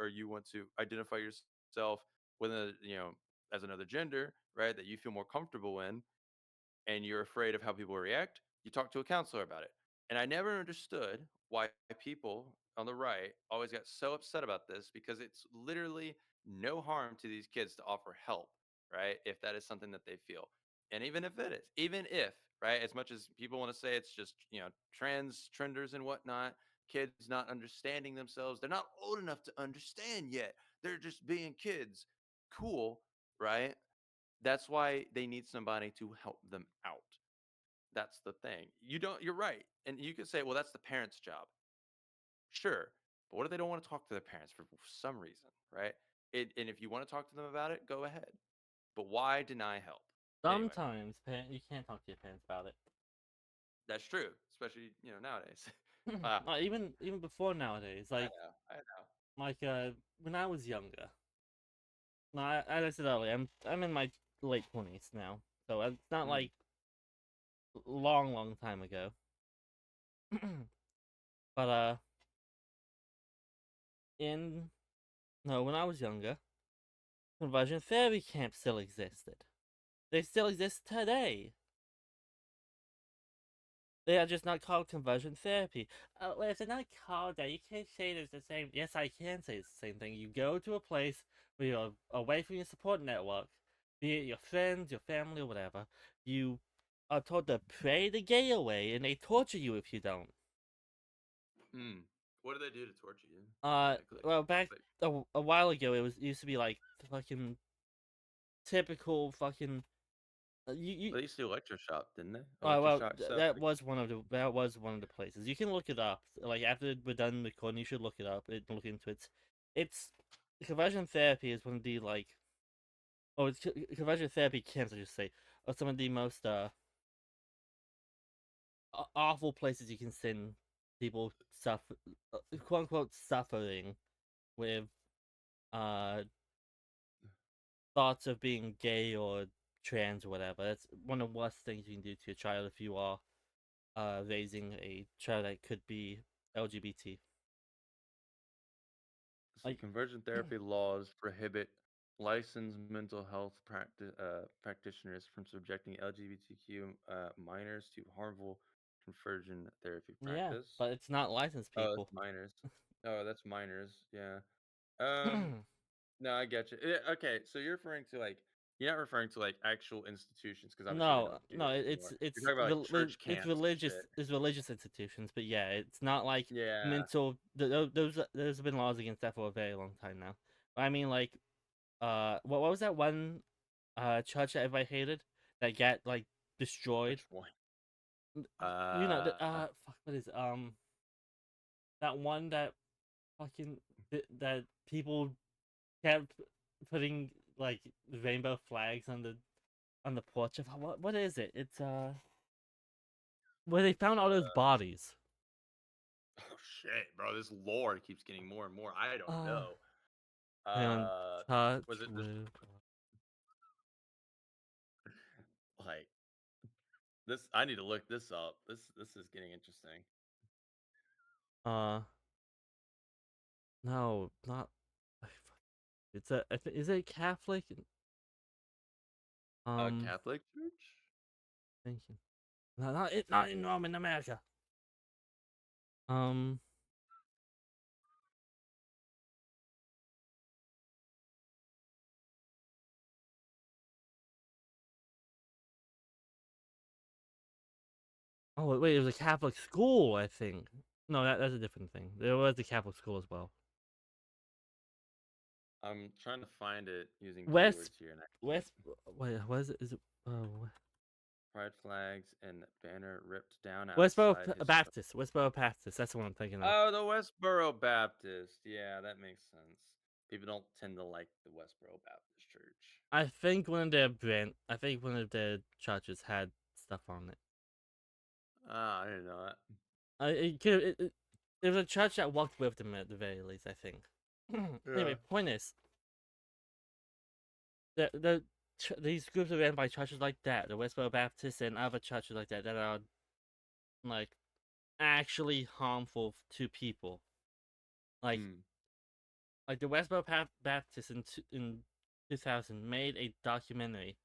or you want to identify yourself with as another gender, right? That you feel more comfortable in, and you're afraid of how people react, you talk to a counselor about it. And I never understood why people on the right always got so upset about this, because it's literally no harm to these kids to offer help, right? If that is something that they feel. And even if it is, even if, right, as much as people want to say it's just, trans trenders and whatnot, kids not understanding themselves, they're not old enough to understand yet. They're just being kids. Cool, right? That's why they need somebody to help them out. That's the thing. You're right. And you could say, well, that's the parents' job. Sure. But what if they don't want to talk to their parents for some reason, right? And if you want to talk to them about it, go ahead. But why deny help? Anyway, Sometimes you can't talk to your parents about it. that's true, especially, nowadays. Wow. Even before nowadays, I know. I know. when I was younger. No, as I said earlier, I'm in my late 20s now, so it's not Mm, like long time ago. But in no, when I was younger, conversion therapy camps still existed. They still exist today. They are just not called conversion therapy. Well, if they're not called that, you can't say it's the same. Yes, I can say it's the same thing. You go to a place where you're away from your support network, be it your friends, your family, or whatever. You are told to pray the gay away, and they torture you if you don't. mm. What do they do to torture you Uh, exactly? well, back Like, a while ago, it used to be like fucking typical fucking. You they used to electroshock, didn't they? Electroshock stuff. that Like, was one of the places. You can look it up. Like after we're done recording, you should look it up and look into it. It's conversion therapy is one of the it's conversion therapy camps, I should say, are some of the most awful places you can send people suffer, quote unquote suffering with uh thoughts of being gay or trans or whatever. That's one of the worst things you can do to a child if you are raising a child that could be LGBT. see, Like, conversion therapy laws prohibit licensed mental health practitioners from subjecting LGBTQ minors to harmful conversion therapy yeah, practice. but it's not licensed Oh, that's people. minors. Oh, that's minors. Yeah. Um. No, I get you. Okay, so you're not referring to like actual institutions, because obviously they No, don't do no, that anymore. You're talking about like church it's camps and religious. shit. It's religious institutions, but yeah, it's not like Yeah. mental. There's been laws against that for a very long time now. I mean, like, what was that one church that everybody hated that got like destroyed? Which one? You know, Uh. fuck, what is that one that fucking that people kept putting like rainbow flags on the porch of what is it? It's where they found all those bodies. Oh shit, bro! This lore keeps getting more and more. I don't Uh, know. hang on, Was touch it this? with Like this? I need to look this up. This is getting interesting. uh no, not it's a is it Catholic? A Um, Catholic church? thank you. No, not in Roman America. Um, oh wait, it was a Catholic school, I think. No, that's a different thing. There was a Catholic school as well. I'm trying to find it using West keywords here, and I can't. West wait, what is it? Is it Pride flags and banner ripped down Westboro outside his. Baptist? Westboro Baptist. That's the one I'm thinking of. Oh, the Westboro Baptist. Yeah, that makes sense. People don't tend to like the Westboro Baptist Church. I think one of their churches had stuff on it. Ah, I didn't know that. It could. It was a church that walked with them at the very least, I think. Yeah. Anyway, point is, these groups are ran by churches like that, the Westboro Baptist and other churches like that are like actually harmful to people. Like Mm. like the Westboro Baptist in 2000 made a documentary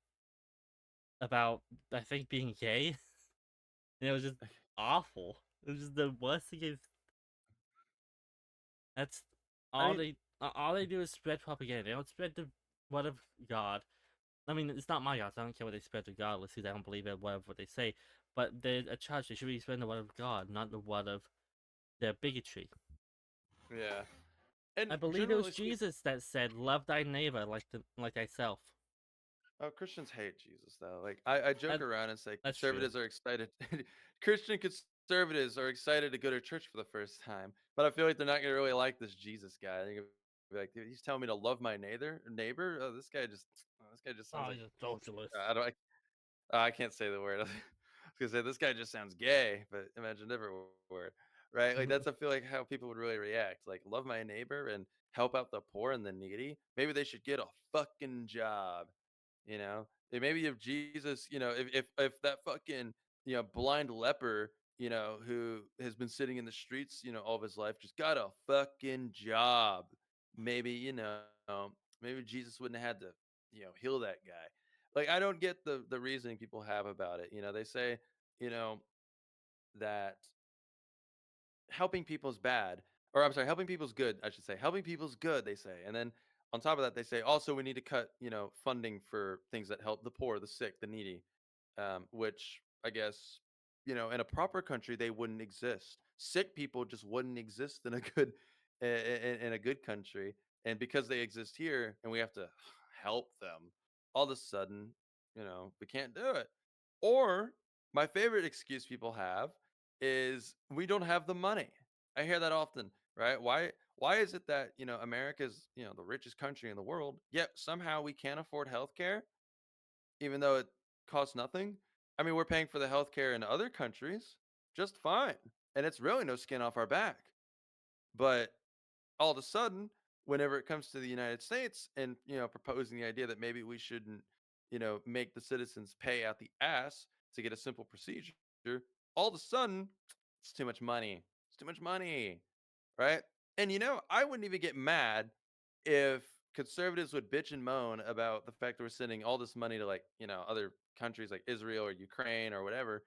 about I think being gay, and it was just awful. It was just the worst thing. That's I mean, all they do is spread propaganda. They don't spread the word of God. I mean, it's not my God, so I don't care what they spread regardless, because I don't believe in whatever they say. But they're a church, they should be spreading the word of God, not the word of their bigotry. yeah. And I believe it was generally speaking, Jesus that said, "Love thy neighbor like thyself." oh, Christians hate Jesus though. Like I joke That, around and say that's true. conservatives are excited. Christian conservatives are excited to go to church for the first time, but I feel like they're not gonna really like this Jesus guy. They're gonna be like, "Dude, he's telling me to love my neighbor. Oh, this guy just sounds Oh, like he's a socialist. I don't I can't say the word. I was gonna say this guy just sounds gay, but imagine a different word, right? Like that's I feel like how people would really react. Like love my neighbor and help out the poor and the needy. Maybe they should get a fucking job, you know? And maybe if Jesus, if that fucking blind leper, who has been sitting in the streets, all of his life, just got a fucking job. Maybe maybe Jesus wouldn't have had to heal that guy. Like I don't get the reasoning people have about it. They say, you know, that helping people is bad, or I'm sorry, helping people's good. I should say helping people's good. They say, and then on top of that, they say also we need to cut, funding for things that help the poor, the sick, the needy, which I guess in a proper country they wouldn't exist. Sick people just wouldn't exist in a good in a good country, and because they exist here and we have to help them, all of a sudden, we can't do it. Or my favorite excuse people have is we don't have the money. I hear that often, right? Why is it that, America's, the richest country in the world, yet somehow we can't afford healthcare even though it costs nothing? I mean, we're paying for the healthcare in other countries just fine, and it's really no skin off our back. But all of a sudden, whenever it comes to the United States and proposing the idea that maybe we shouldn't, make the citizens pay out the ass to get a simple procedure, all of a sudden, it's too much money. It's too much money, right? And I wouldn't even get mad if conservatives would bitch and moan about the fact that we're sending all this money to like, other countries like Israel or Ukraine or whatever.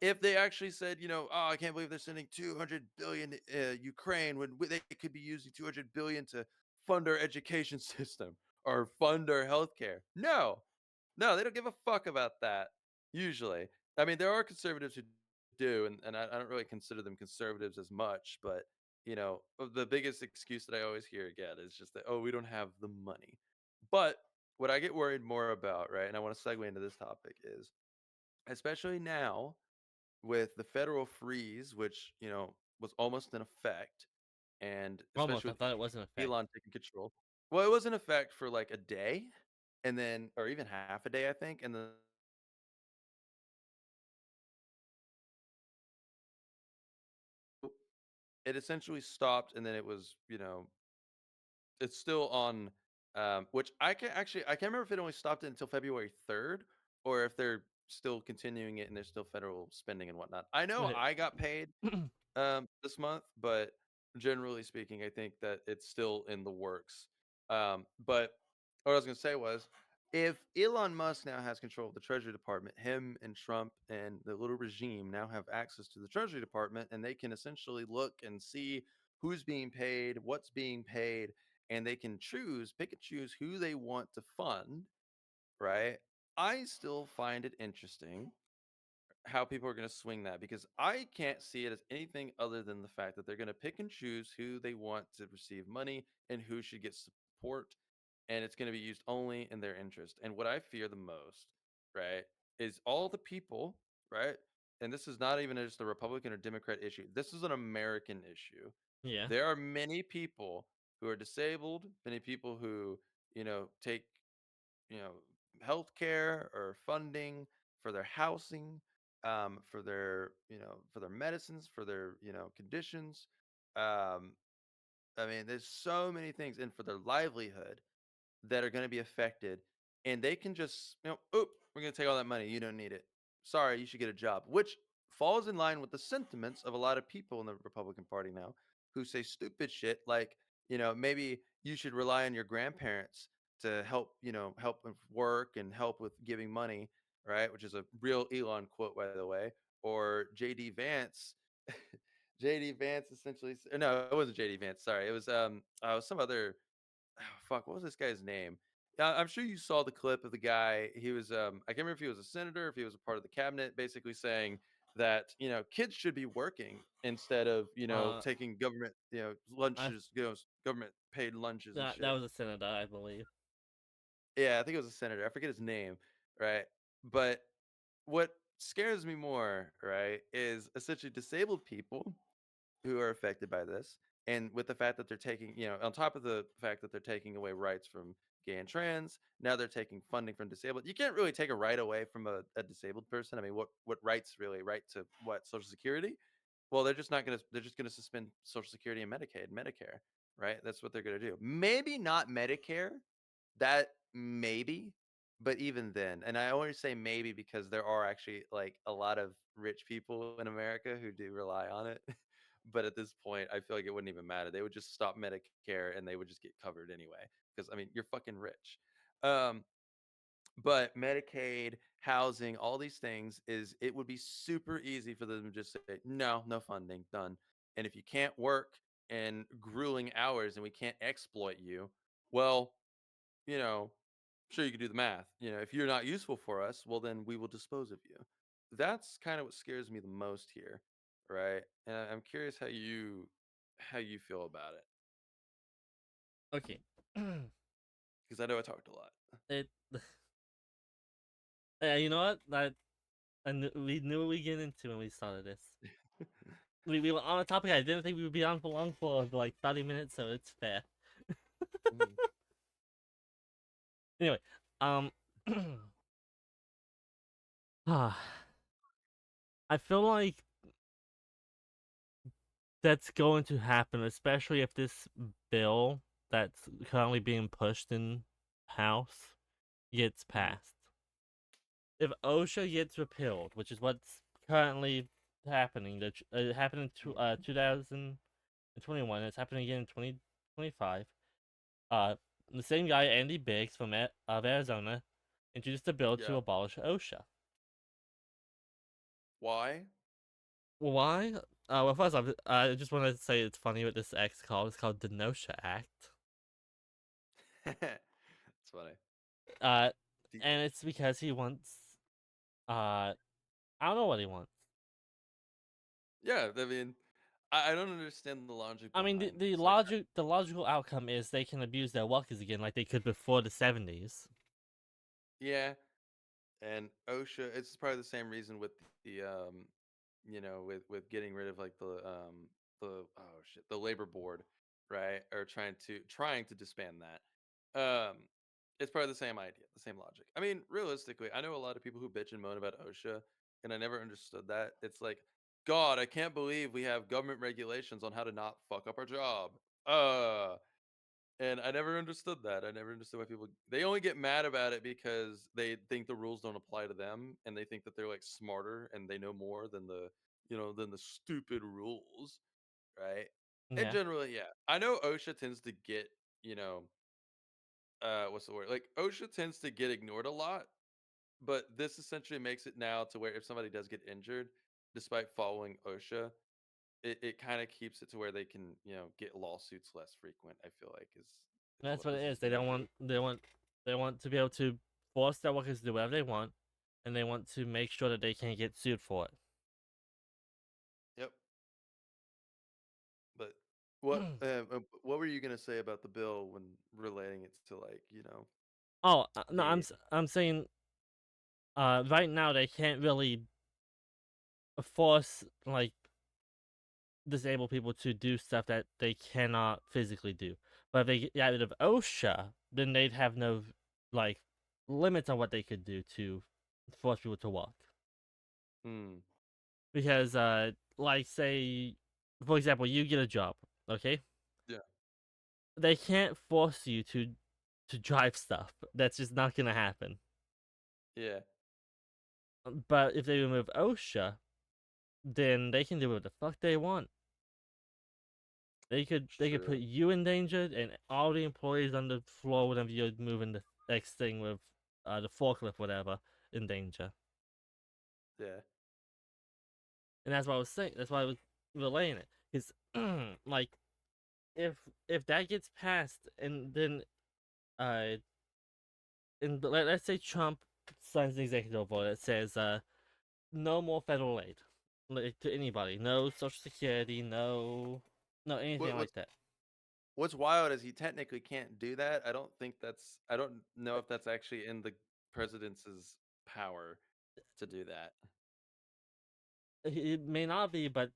If they actually said, oh, I can't believe they're sending 200 billion Ukraine when they could be using 200 billion to fund our education system or fund our healthcare. No, no, they don't give a fuck about that. Usually, I mean, there are conservatives who do, and I don't really consider them conservatives as much, but the biggest excuse that I always hear again is just that, oh, we don't have the money. But what I get worried more about, right, and I want to segue into this topic is, especially now with the federal freeze, which was almost in effect, and Almost, especially I with thought it was an effect. Elon taking control. Well, it was in effect for like a day, and then, or even half a day, I think, and then it essentially stopped, and then it was, it's still on, which I can't remember if it only stopped it until February 3rd, or if they're still continuing it and there's still federal spending and whatnot. I know Okay. I got paid this month, but generally speaking, I think that it's still in the works. But what I was going to say was, if Elon Musk now has control of the Treasury Department, him and Trump and the little regime now have access to the Treasury Department, and they can essentially look and see who's being paid, what's being paid, and they can pick and choose who they want to fund, right? I still find it interesting how people are going to swing that, because I can't see it as anything other than the fact that they're going to pick and choose who they want to receive money and who should get support, and it's going to be used only in their interest. And what I fear the most, right, is all the people, right? And this is not even just a Republican or Democrat issue. This is an American issue. Yeah. There are many people who are disabled, many people who, take, you know, healthcare or funding for their housing, for their for their medicines, for their conditions. Um, I mean, there's so many things, and for their livelihood that are going to be affected, and they can just oop, we're going to take all that money. You don't need it. Sorry, you should get a job, which falls in line with the sentiments of a lot of people in the Republican Party now who say stupid shit like, maybe you should rely on your grandparents to help, help with work and help with giving money, right? Which is a real Elon quote, by the way. Or JD Vance. JD Vance essentially, no, it wasn't JD Vance. Sorry, it was some other, oh, fuck, what was this guy's name? I'm sure you saw the clip of the guy. He was I can't remember if he was a senator, if he was a part of the cabinet, basically saying that kids should be working instead of Uh, taking government I lunches, government paid lunches and that shit. was a senator, I believe. Yeah, I think it was a senator. I forget his name, right? But what scares me more, right, is essentially disabled people who are affected by this, and with the fact that they're taking, on top of the fact that they're taking away rights from gay and trans, now they're taking funding from disabled. You can't really take a right away from a disabled person. I mean, what rights really? Right to what? Social Security? Well, they're just not going to. They're just going to suspend Social Security and Medicaid, Medicare, right? That's what they're going to do. Maybe not Medicare. That maybe, but even then, and I only say maybe because there are actually like a lot of rich people in America who do rely on it. But at this point, I feel like it wouldn't even matter. They would just stop Medicare and they would just get covered anyway. Because I mean, you're fucking rich. Um, but Medicaid, housing, all these things is it would be super easy for them to just say, no, no funding, done. And if you can't work in grueling hours and we can't exploit you, well, sure you can do the math. If you're not useful for us, well then we will dispose of you. That's kind of what scares me the most here, right? And I'm curious how you feel about it Okay. because I know I talked a lot. it. You know what? We knew what we get into when we started this. We were on a topic I didn't think we would be on for long for like 30 minutes, so it's fair. Mhm. Anyway, um, I feel like that's going to happen, especially if this bill that's currently being pushed in House gets Mhm. passed. If OSHA gets repealed, which is what's currently happening, it happened in 2021, it's happening again in 2025. Uh, the same guy, Andy Biggs of Arizona, introduced a bill to Yeah. abolish OSHA. Why? Why? Well, first off, I just want to say it's funny what this act's called. It's called the NOSHA Act. It's funny. Uh, Do- and it's because he wants. I don't know what he wants. Yeah, I mean, I don't understand the logic I mean, behind this. Like, the logical outcome is they can abuse their workers again, like they could before the 70s. yeah, and OSHA, it's probably the same reason with the with getting rid of like the oh shit, the labor board, right? Or trying to disband that. It's probably the same idea, the same logic. I mean, realistically, I know a lot of people who bitch and moan about OSHA, and I never understood that. It's like, God, I can't believe we have government regulations on how to not fuck up our job. Uh and I never understood that. I never understood why people they only get mad about it because they think the rules don't apply to them and they think that they're like smarter and they know more than the stupid rules, right? And Yeah, generally, yeah. I know OSHA tends to get, you know, what's the word? Like OSHA tends to get ignored a lot, but this essentially makes it now to where if somebody does get injured despite following OSHA, it kind of keeps it to where they can, get lawsuits less frequent, I feel like is that's what what it this is is. They doing. don't want they want to be able to force their workers to do whatever they want, and they want to make sure that they can't get sued for it. Yep. But what were you gonna say about the bill when relating it to like Oh no, the I'm saying right now they can't really force like disabled people to do stuff that they cannot physically do. But if they get rid of OSHA, then they'd have no like limits on what they could do to force people to walk. Mm. because like say for example you get a job, okay? Yeah. They can't force you to drive stuff. That's just not gonna happen. Yeah. But if they remove OSHA, then they can do what the fuck they want. It's They could put true. you in danger and all the employees on the floor whenever you're moving the next thing with the forklift, whatever, in danger. Yeah. And that's what I was saying. That's why I was relaying it. Because like if that gets passed and then uh let's say Trump signs an executive order that says no more federal aid like, to anybody, no social security, no anything What, like what's that. What's wild is he technically can't do that. I don't know if that's actually in the president's power to do that. It may not be, but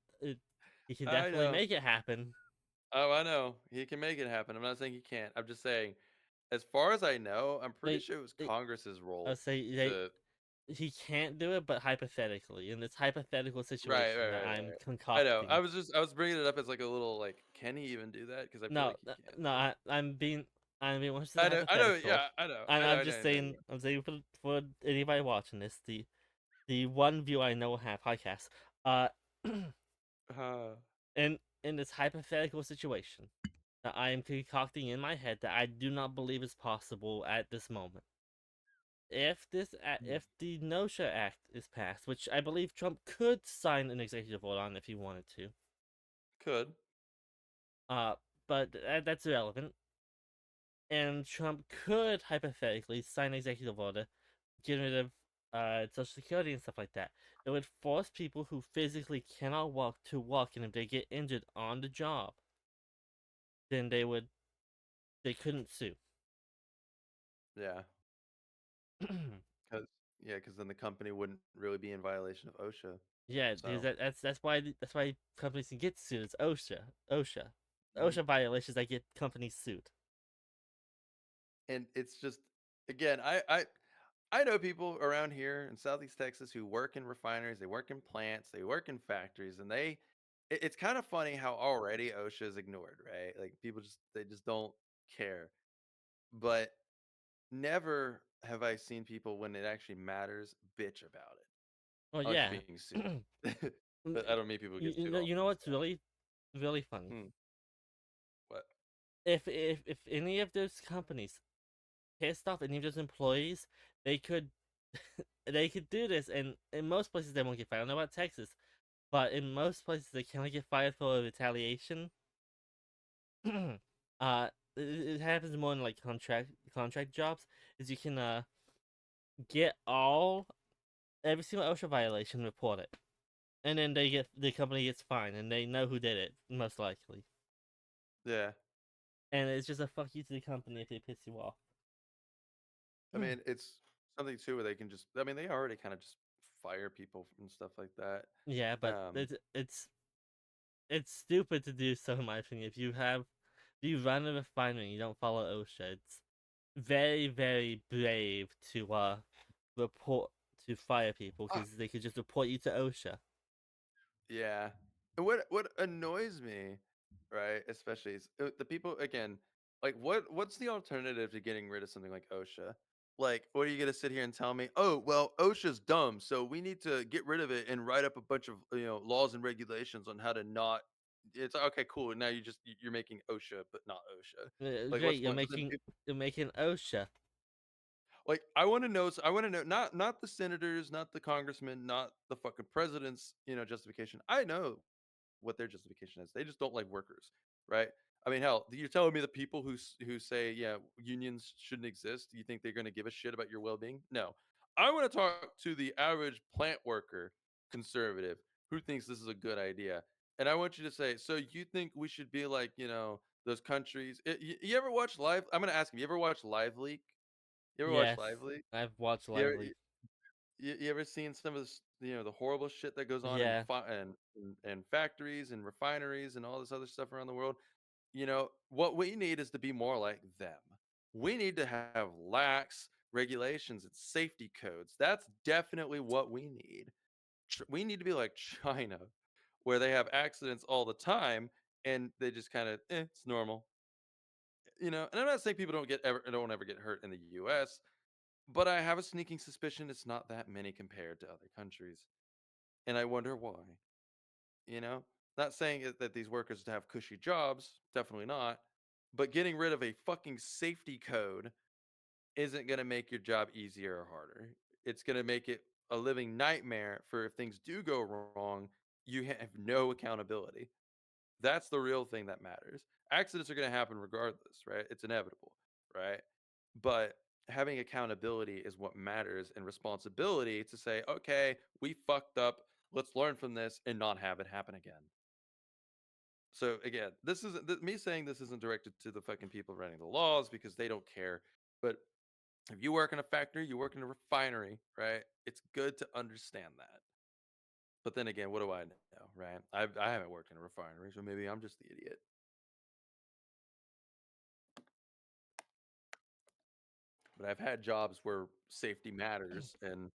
he can I definitely know. make it happen. Oh, I know. He can make it happen. I'm not saying he can't. I'm just saying, as far as I know, I'm pretty They, sure it was they Congress's I role say to. he can't do it, but hypothetically, in this hypothetical Right, situation right, that right, I'm right. I know. concocting. I was bringing it up as like a little like, can he even do that? Because I feel No, like he can. no, But I'm being 100% I know. hypothetical. Yeah, I know. I'm I know. just I know. saying, I'm saying for anybody watching this, the one view I know have podcasts. Uh, Uh, in this hypothetical situation that I am concocting in my head that I do not believe is possible at this moment. If the NOSHA Act is passed, which I believe Trump could sign an executive order on if he wanted to, could. uh, but that's irrelevant. And Trump could hypothetically sign an executive order, getting rid of Social Security and stuff like that. It would force people who physically cannot walk to walk, and if they get injured on the job, then they couldn't sue. Yeah. 'Cause because then the company wouldn't really be in violation of OSHA. Yeah, because So, that's why companies can get sued. It's OSHA, mhm. OSHA violations that get companies sued. And it's just again, I know people around here in Southeast Texas who work in refineries, they work in plants, they work in factories, and it's kind of funny how already OSHA is ignored, right? Like people just they just don't care. But never have I seen people when it actually matters bitch about it. Well, Like yeah. being sued. But I don't mean people get sued You know often, what's so really funny? hmm, what? If any of those companies pissed off any of those employees, they could they could do this, and in most places they won't get fired. I don't know about Texas, but in most places they can only get fired for retaliation. It happens more in like contract jobs. Is you can get all every single OSHA violation, report it, and then the company gets fined, and they know who did it most likely, Yeah. and it's just a fuck you to the company if they piss you off. I mean, it's something too where they can just I mean, they already kinda just fire people and stuff like that. Yeah, but Um, it's stupid to do so in my opinion. If you run a refinery and you don't follow OSHA, it's very brave to report to fire people ah, because they could just report you to OSHA. yeah. And what annoys me, right, especially is, the people again, like, what's the alternative to getting rid of something like OSHA? Like, what are you gonna sit here and tell me, "Oh, well, OSHA's dumb, so we need to get rid of it and write up a bunch of, laws and regulations on how to not." It's okay, cool, now you're making OSHA, but not OSHA. Like, what's Great, the point? But then you're making OSHA. like, I wanna know not the senators, not the congressmen, not the fucking president's, justification. I know what their justification is. They just don't like workers, right? I mean, hell, you're telling me the people who say, "Yeah, unions shouldn't exist," do you think they're gonna give a shit about your well-being? No. I wanna talk to the average plant worker conservative who thinks this is a good idea, and I want you to say, "So you think we should be like, those countries." You ever watch Live I'm gonna ask you ever watch Live Leak? You ever watch Yes, Lively? I've watched You ever Lively. you ever seen some of this, the horrible shit that goes on in Yeah, factories and refineries and all this other stuff around the world? What we need is to be more like them. We need to have lax regulations and safety codes. That's definitely what we need. we need to be like China, where they have accidents all the time, and they just kind of, it's normal, you know. And I'm not saying people don't ever get hurt in the U.S., but I have a sneaking suspicion it's not that many compared to other countries, and I wonder why. You know, not saying that these workers have cushy jobs, definitely not, but getting rid of a fucking safety code isn't going to make your job easier or harder. It's going to make it a living nightmare for if things do go wrong, you have no accountability. That's the real thing that matters. Accidents are going to happen regardless, right? It's inevitable, right? But having accountability is what matters, and responsibility to say, okay, we fucked up. Let's learn from this and not have it happen again. So again, this isn't me saying this isn't directed to the fucking people writing the laws because they don't care. But if you work in a factory, you work in a refinery, right? It's good to understand that. But then again, what do I know, right? I haven't worked in a refinery, so maybe I'm just the idiot. But I've had jobs where safety matters and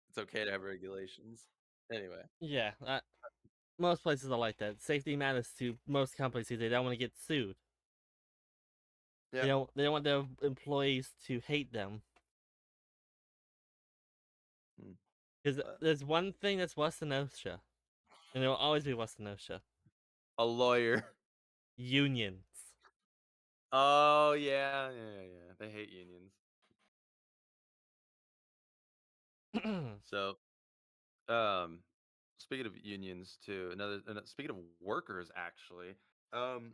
it's okay to have regulations. Anyway, Yeah, most places are like that. Safety matters to most companies because they don't want to get sued. yeah. They don't want their employees to hate them. Hmm. Because But there's one thing that's worse than OSHA, and it will always be worse than OSHA. a lawyer. Unions. Oh yeah, yeah, yeah. They hate unions. So Um, speaking of unions too, speaking of workers actually, um,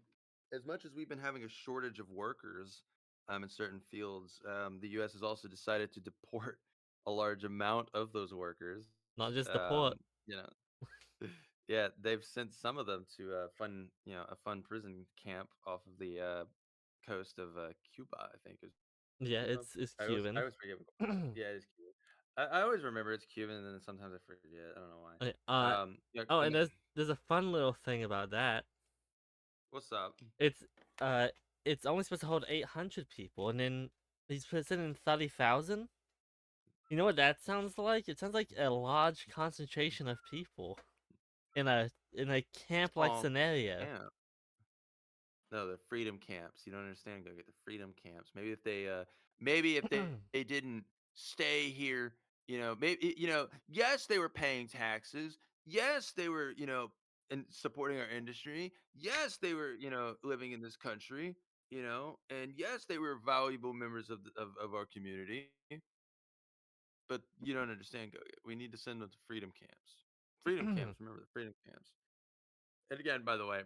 as much as we've been having a shortage of workers in certain fields, the U.S. has also decided to deport a large amount of those workers. Not just the port. Um, you know, yeah, they've sent some of them to a fun prison camp off of the coast of Cuba, I think is Yeah, Cuba. it's I Cuban. always forget. Yeah, it is Cuba. I always remember it's Cuban, and then sometimes I forget. I don't know why. Okay, Yeah, oh, and and there's a fun little thing about that. what's up? It's uh it's only supposed to hold 800 people, and then he's put it in 30,000. You know what that sounds like? It sounds like a large concentration of people in a camp-like Oh, scenario. yeah. No, the freedom camps. You don't understand. Go get the freedom camps. Maybe if they didn't stay here, maybe yes, they were paying taxes. Yes, they were, and supporting our industry. Yes, they were, living in this country, and yes, they were valuable members of our community. But you don't understand. Go We need to send them to freedom camps. Freedom camps. Remember the freedom camps. And again, by the way,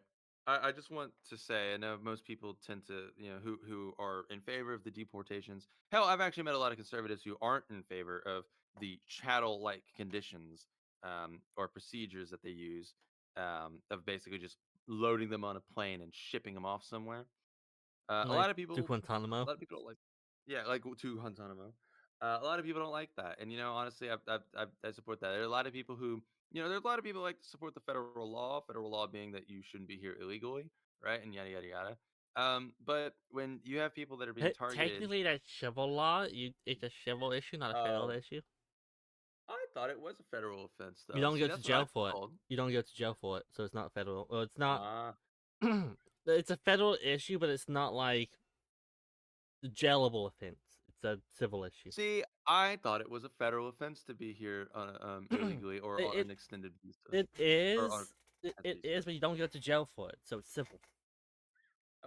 I just want to say, I know most people tend to, who are in favor of the deportations. Hell, I've actually met a lot of conservatives who aren't in favor of the chattel-like conditions or procedures that they use of basically just loading them on a plane and shipping them off somewhere. A Like lot of to people, a Guantanamo. lot of people don't like, yeah, like to Guantanamo. A lot of people don't like that, and honestly, I support that. There are a lot of people who, there's a lot of people like to support the federal law. Federal law being that you shouldn't be here illegally, right? And yada yada yada. But when you have people that are being targeted, Technically, that's civil law. It's a civil issue, not a federal um, issue. I thought it was a federal offense, You though. don't See, go to that's what I jail for it. told. You don't go to jail for it, so it's not federal. Well, it's not. Ah, It's a federal issue, but it's not like a jailable offense. It's a civil issue. see, I thought it was a federal offense to be here illegally or on it an extended visa it or on is a it visa. is, but you don't go to jail for it, so it's civil.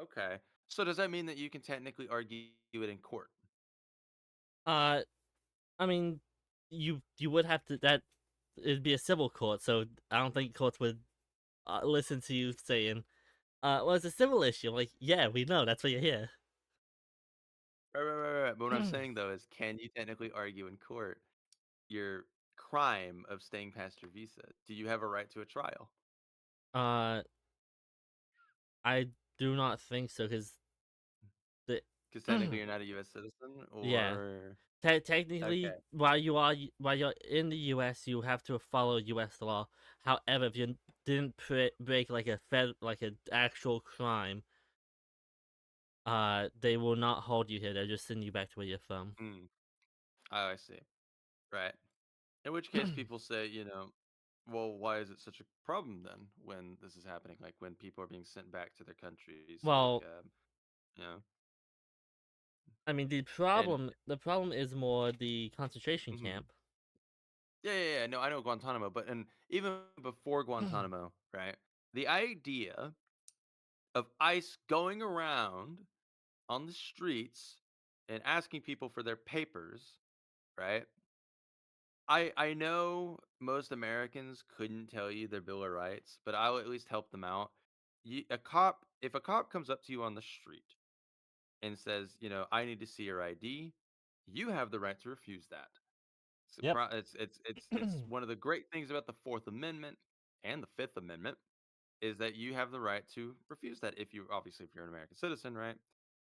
Okay. So does that mean that you can technically argue it in court? Uh, I mean, you would have to that it'd be a civil court, so I don't think courts would listen to you saying, well, it's a civil issue. Like, yeah, we know that's why you're here. Right, right, right, right. But what I'm saying though is, can you technically argue in court your crime of staying past your visa? Do you have a right to a trial? uh, I do not think so because the Because technically you're not a U.S. citizen, yeah. or okay. Technically, while you're in the U.S., you have to follow U.S. law. However, if you didn't break like like an actual crime, they will not hold you here. They'll just send you back to where you're from. Mm. Oh, I see. Right. In which case, people say, Well, why is it such a problem then when this is happening? Like when people are being sent back to their countries, like Well, you know, I mean, and the problem is more the concentration mhm. camp. Yeah. No, I know Guantanamo, but and even before Guantanamo, right? The idea of ICE going around on the streets and asking people for their papers, right? I know most Americans couldn't tell you their Bill of Rights, but I'll at least help them out. If a cop comes up to you on the street and says, I need to see your ID, you have the right to refuse that. Yep. It's one of the great things about the Fourth Amendment and the Fifth Amendment is that you have the right to refuse that if you obviously if you're an American citizen, right?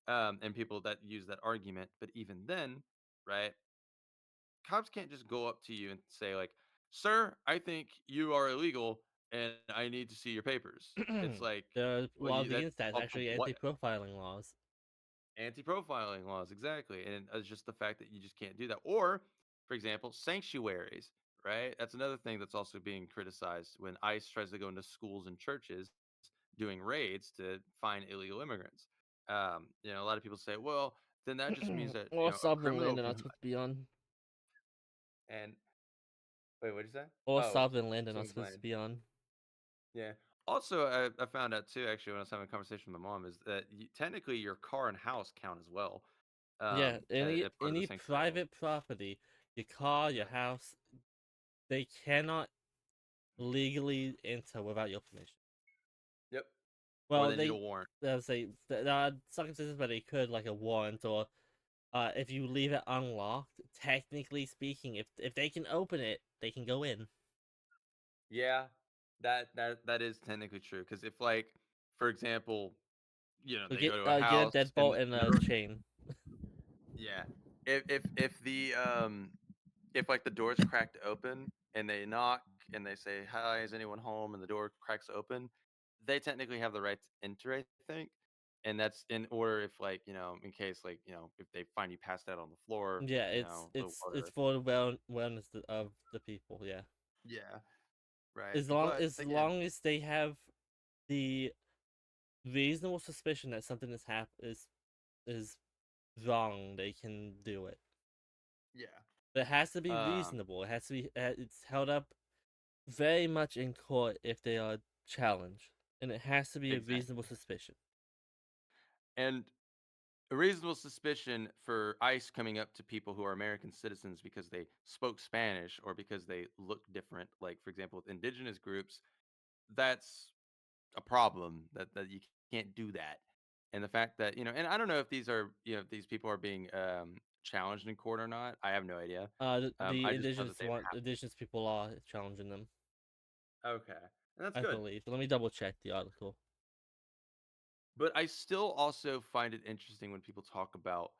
And people that use that argument, but even then, right? Cops can't just go up to you and say like, "Sir, I think you are illegal and I need to see your papers." It's like, The well, laws that's against that is off of actually what? anti-profiling laws. Anti-profiling laws, exactly, and it's just the fact that you just can't do that. Or, for example, sanctuaries, right? That's another thing that's also being criticized when ICE tries to go into schools and churches doing raids to find illegal immigrants. A lot of people say, well, then that just means that Or a sovereign criminal land they're can not supposed to be on. and wait, what did you say? Or Oh, sovereign land they're not someone's supposed to land. be on. Yeah. Also, I found out too, actually, when I was having a conversation with my mom, is that technically your car and house count as well, Yeah, a part of the any sanctuary law. private property, your car, your Yep. house, they cannot legally enter without your permission. Yep. Or Well, they need a warrant. they'll say there are circumstances where they could, like a warrant, or if you leave it unlocked, technically speaking, if they can open it, they can go in. Yeah, that is technically true. Because if, like, for example, So they go to a get a house and deadbolt and the a door, chain. yeah, if the if like the door's cracked open and they knock and they say, "Hi, is anyone home?" and the door cracks open, they technically have the right to enter, I think. And that's in order if like, in case like, if they find you passed out on the floor, Yeah, it's or for the wellness of the people. Yeah, yeah, right. But as again, long as they have the reasonable suspicion that something is wrong, they can do it. yeah. But it has to be Um, reasonable. It has to be. It's held up very much in court if they are challenged, and it has to be a reasonable exactly. suspicion. And a reasonable suspicion for ICE coming up to people who are American citizens because they spoke Spanish or because they look different, like for example, with indigenous groups, that's a problem that you can't do that. And the fact that, and I don't know if these are, if these people are being challenged in court or not. I have no idea. The I just know that they've indigenous people are challenging them, okay. And that's I good. believe. Let me double check the article. But I still also find it interesting when people talk about,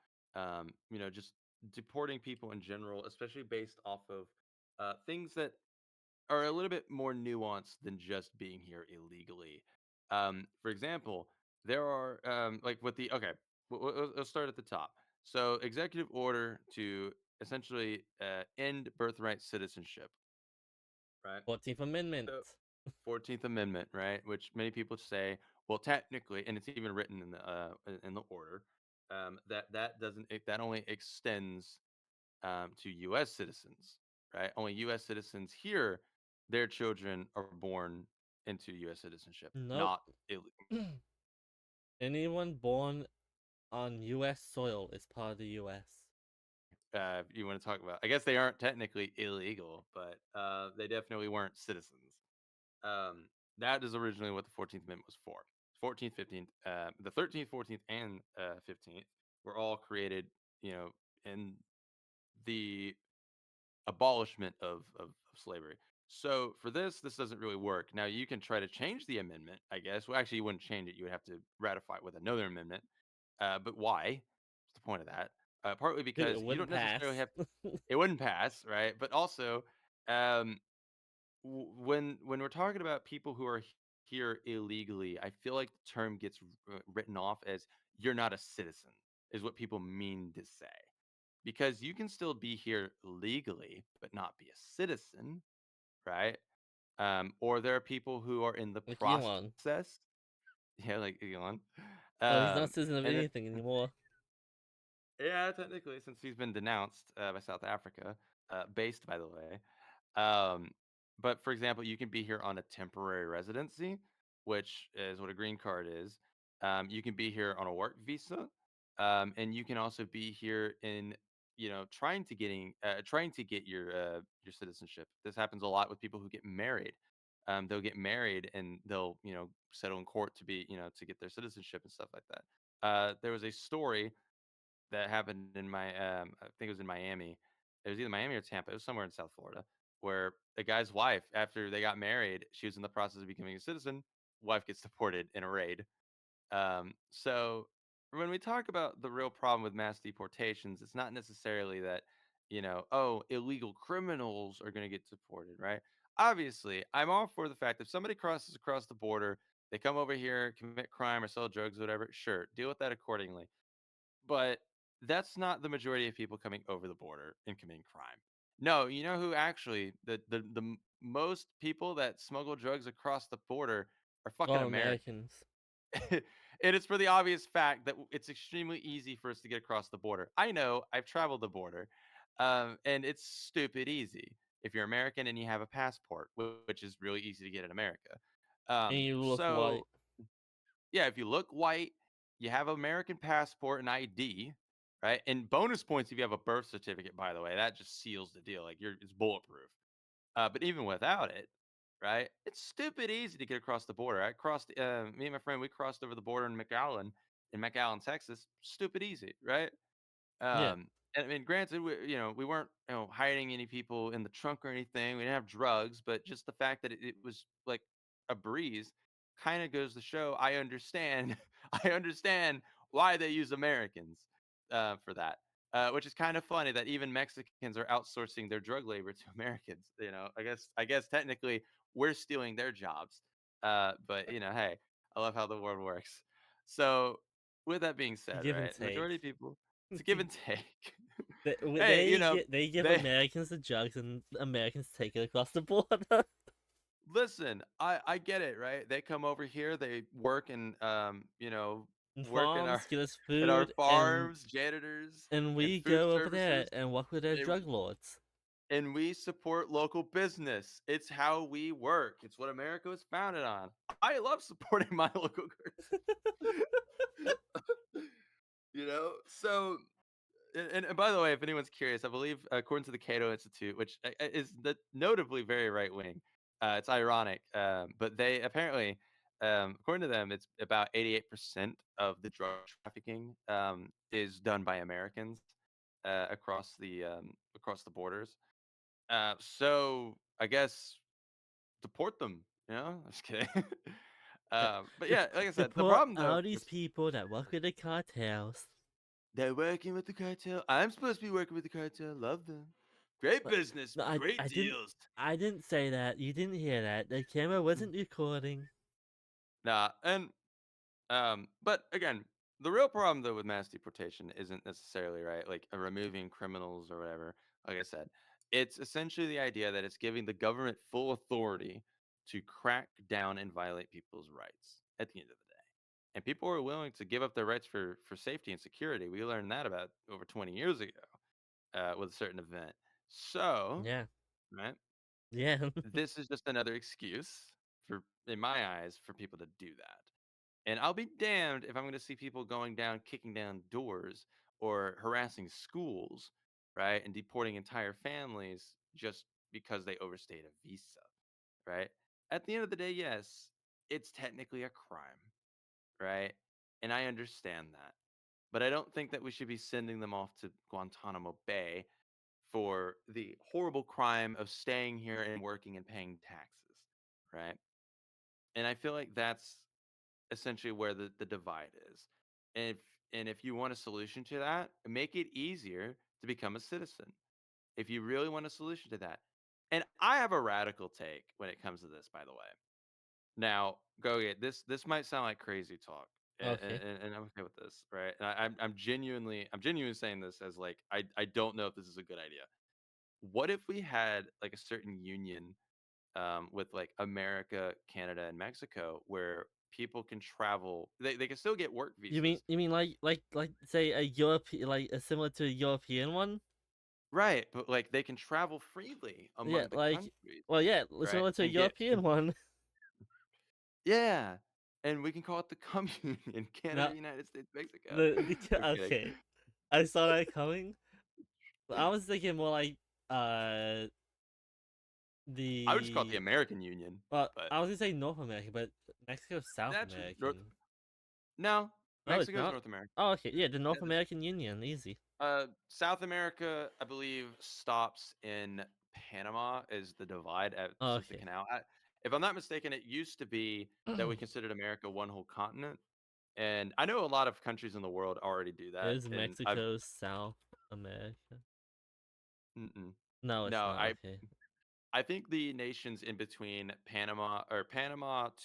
just deporting people in general, especially based off of things that are a little bit more nuanced than just being here illegally. For example, there are like with the okay, let's start at the top. So, executive order to essentially end birthright citizenship, right? 14th Amendment. So, 14th Amendment, right? Which many people say, well, technically, and it's even written in the order, that doesn't that only extends to U.S. citizens, right? Only U.S. citizens here, their children are born into U.S. citizenship, Nope. not Anyone born on U.S. soil is part of the U.S. you want to talk about. I guess they aren't technically illegal, but they definitely weren't citizens. Um, that is originally what the 14th Amendment was for. 14th, 15th, the 13th, 14th, and 15th were all created, in the abolishment of slavery. So for this doesn't really work. Now you can try to change the amendment, I guess. Well, actually, you wouldn't change it. You would have to ratify it with another amendment. But why? What's the point of that? Partly It because you wouldn't don't necessarily pass. have it wouldn't pass, right? But also, um, when we're talking about people who are here illegally, I feel like the term gets written off as you're not a citizen, is what people mean to say because you can still be here legally but not be a citizen, right? Or there are people who are in the Like Elon. process. Yeah, like Elon. Well, he's not Um, citizen of and it, anything anymore. yeah, technically, since he's been denounced by South Africa, based by the way. Um, but for example, you can be here on a temporary residency, which is what a green card is. You can be here on a work visa, and you can also be here in, trying to get your citizenship. This happens a lot with people who get married. They'll get married and they'll settle in court to be to get their citizenship and stuff like that. There was a story that happened in I think it was in Miami. It was either Miami or Tampa. It was somewhere in South Florida, where a guy's wife, after they got married, she was in the process of becoming a citizen. Wife gets deported in a raid. So when we talk about the real problem with mass deportations, it's not necessarily that, oh, illegal criminals are going to get deported, right? Obviously, I'm all for the fact if somebody crosses across the border, they come over here, commit crime or sell drugs, whatever, sure, deal with that accordingly. But that's not the majority of people coming over the border and committing crime. No, you know who actually most people that smuggle drugs across the border are fucking All Americans. Americans. It is for the obvious fact that it's extremely easy for us to get across the border. I know, I've traveled the border, and it's stupid easy if you're American and you have a passport, which is really easy to get in America. And you look So white. yeah, if you look white, you have American passport and ID, right? And bonus points if you have a birth certificate, by the way. That just seals the deal. Like it's bulletproof. But even without it, right? It's stupid easy to get across the border. I crossed me and my friend, we crossed over the border in McAllen, Texas. Stupid easy, right? Yeah. And I mean, granted, we weren't hiding any people in the trunk or anything. We didn't have drugs, but just the fact that it was like a breeze kind of goes to show. I understand. I understand why they use Americans for that. Which is kind of funny that even Mexicans are outsourcing their drug labor to Americans. I guess technically we're stealing their jobs. But hey, I love how the world works. So with that being said, Give and right, the majority take. of people, it's a give and take. They, Hey, they give they Americans the drugs and Americans take it across the border. listen. I get it, right? They come over here, they work and And work in our farms get us in our food, farms, janitors and and we food go over there services, and work with their and drug lords. we support local business. It's how we work. It's what America was founded on. I love supporting my local groups. So and by the way, if anyone's curious, I believe according to the Cato Institute, which is notably very right wing, it's ironic, but they apparently, according to them, it's about 88% of the drug trafficking is done by Americans across the borders. So I guess deport them. I'm just kidding. But To, yeah, like I to said, the put problem though all these is people that work with the cartels. they're working with the cartel. I'm supposed to be working with the cartel. Love them. Great But business, no, great deals. I didn't say that. You didn't hear that. The camera wasn't recording. Nah, and but again, the real problem though with mass deportation isn't necessarily right, like removing criminals or whatever. Like I said, it's essentially the idea that it's giving the government full authority to crack down and violate people's rights at the end of the day. And people are willing to give up their rights for safety and security. We learned that about over 20 years ago with a certain event. So, Yeah. right, Yeah. this is just another excuse for, in my eyes, for people to do that. And I'll be damned if I'm going to see people going down, kicking down doors, or harassing schools, right, and deporting entire families just because they overstayed a visa, right? At the end of the day, yes, it's technically a crime, right? And I understand that. But I don't think that we should be sending them off to Guantanamo Bay for the horrible crime of staying here and working and paying taxes, right? And I feel like that's essentially where the divide is. And if you want a solution to that, make it easier to become a citizen. If you really want a solution to that. And I have a radical take when it comes to this, by the way. Now, go get this might sound like crazy talk. And, Okay. and I'm okay with this, right? And I'm genuinely saying this as like I don't know if this is a good idea. What if we had like a certain union with like America, Canada, and Mexico, where people can travel. They can still get work visas. you mean like say a European like a similar to a European one? Right, but like they can travel freely Yeah, among the like countries, well yeah, right? similar to a And get European one. yeah, and we can call it the Communion, No, Canada, United States, Mexico. the I'm kidding. okay, I saw that coming. I was thinking more like uh I would just call it the the American Union, well but I was gonna say North America, but Mexico's South that's North. American. No, Oh, it's Mexico's not. North America. Oh, okay, yeah, the Yeah, North American Union, easy. South America, I believe, stops in Panama is the divide at Oh, since the okay. canal. If I'm not mistaken, it used to be that we considered America one whole continent, and I know a lot of countries in the world already do that. Is And I've Mexico South America? mm-mm. No, it's No, not. Okay. I think the nations in between Panama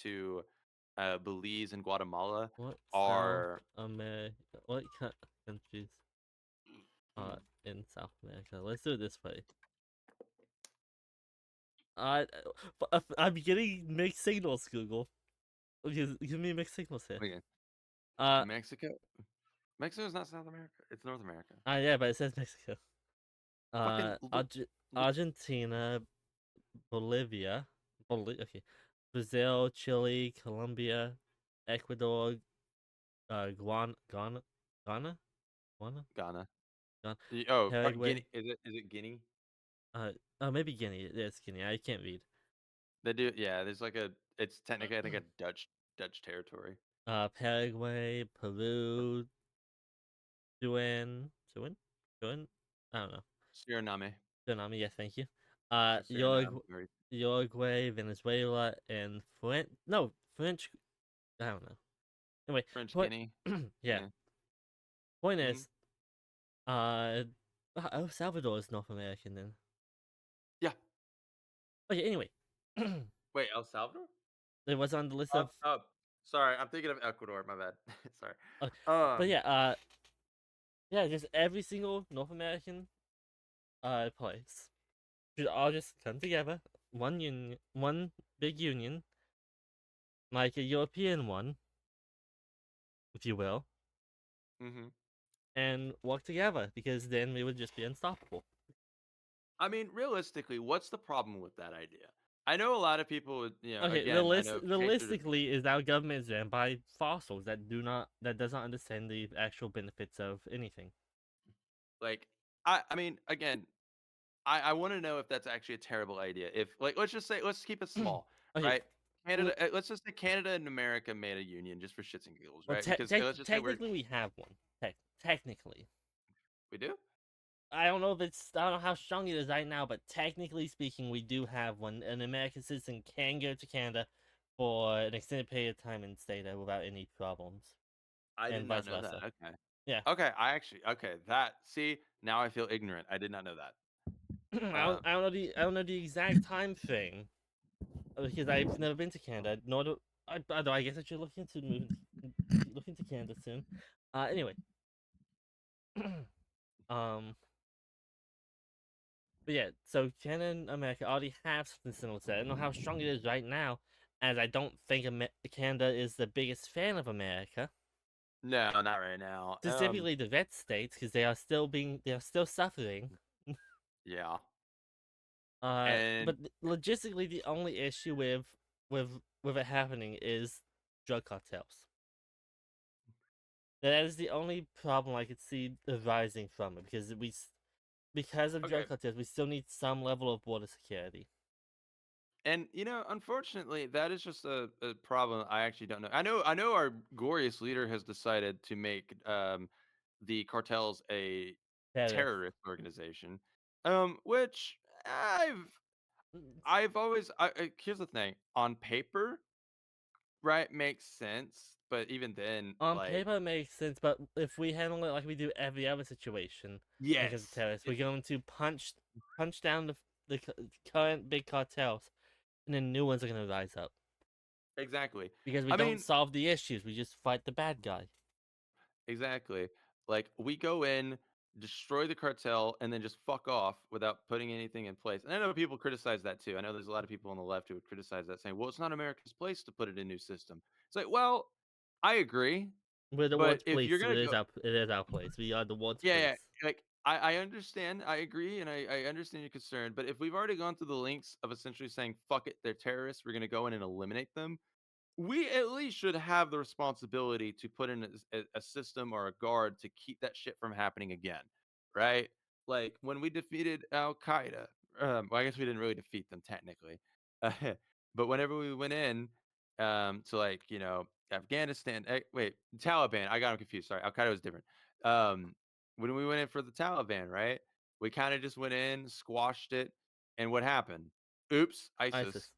to Belize and Guatemala What South are America? What countries are in South America? Let's do it this way. Uh, I'm getting mixed signals, Google. Give me mixed signals here. okay. Uh, Mexico. Mexico is not South America. It's North America. yeah, but it says Mexico. Fucking look. Argentina, okay, Brazil, Chile, Colombia, Ecuador, Ghana, Ghana, Ghana, Ghana. Ghana, Oh, Paraguay. Guinea. Is it Guinea? Maybe Guinea. Yes, Guinea. I can't read. They do. Yeah, there's like a. It's technically I think a Dutch territory. Paraguay, Peru, Surin. I don't know. Suriname Suriname. Yes, thank you. or Suriname. Or Uruguay, Venezuela, and French. I don't know. Anyway, French point. Guinea. Yeah. Yeah. Point hmm is, El Salvador is North American then. Yeah. Okay. Anyway, Wait, El Salvador? it was on the list Oh, of. oh, sorry. I'm thinking of Ecuador. My bad. Sorry. Uh, but Um. yeah. Yeah. Just every single North American place should all just come together, one union, one big union, like a European one, if you will, hmm and work together because then we would just be unstoppable. I mean, realistically, what's the problem with that idea? I know a lot of people. Okay, Again, I know hatred. realistically, is our government is ran by fossils that does not understand the actual benefits of anything. Like, I mean, again, I want to know if that's actually a terrible idea. If like, let's just say, let's keep it small, Okay, right? l- Canada. Let's just say Canada and America made a union just for shits and giggles, well, right? Because let's just say technically we have one. Technically, we do. I don't know if I don't know how strong it is right now, but technically speaking, we do have one. An American citizen can go to Canada for an extended period of time and stay there without any problems, I did and not vice know that. versa. Okay. Yeah. Okay. That. See, now I feel ignorant. I did not know that. Um. I don't know the exact time frame because I've never been to Canada. Nor do although I guess I should look into Canada soon. Anyway, um, but yeah, so Canada and America already have something similar to that. I don't know how strong it is right now, as I don't think Canada is the biggest fan of America, No, not right now. specifically the red states, because they are still suffering. Yeah. But And logistically, the only issue with it happening is drug cartels. That is the only problem I could see arising from it because because of drug okay. cartels, we still need some level of border security. And unfortunately, that is just a problem I actually don't know. I know our glorious leader has decided to make the cartels a Tariff. terrorist organization. Which Mm, I've always here's the thing. On paper, right, makes sense, but even then, On like paper, it makes sense, but if we handle it like we do every other situation when it comes to yes. terrorists, we're going to punch down current big cartels, and then new ones are going to rise up Exactly. because we I don't mean, solve the issues. We just fight the bad guy. exactly. Like we go in, destroy the cartel, and then just fuck off without putting anything in place. And I know people criticize that too. I know there's a lot of people on the left who would criticize that, saying, "Well, it's not America's place to put in a new system." It's like, well, I agree, We're the but world's if police, you're so gonna go, it is our place. We are the world's yeah, yeah, police. like I understand, I agree, and I understand your concern. But if we've already gone through the links of essentially saying, "Fuck it, they're terrorists," we're gonna go in and eliminate them. We at least should have the responsibility to put in a system or a guard to keep that shit from happening again, right? Like when we defeated Al Qaeda, well, I guess we didn't really defeat them technically, but whenever we went in to like Afghanistan, wait, Taliban, I got them confused. Sorry, Al Qaeda was different. When we went in for the Taliban, right? We kind of just went in, squashed it, and what happened? Oops, ISIS. ISIS.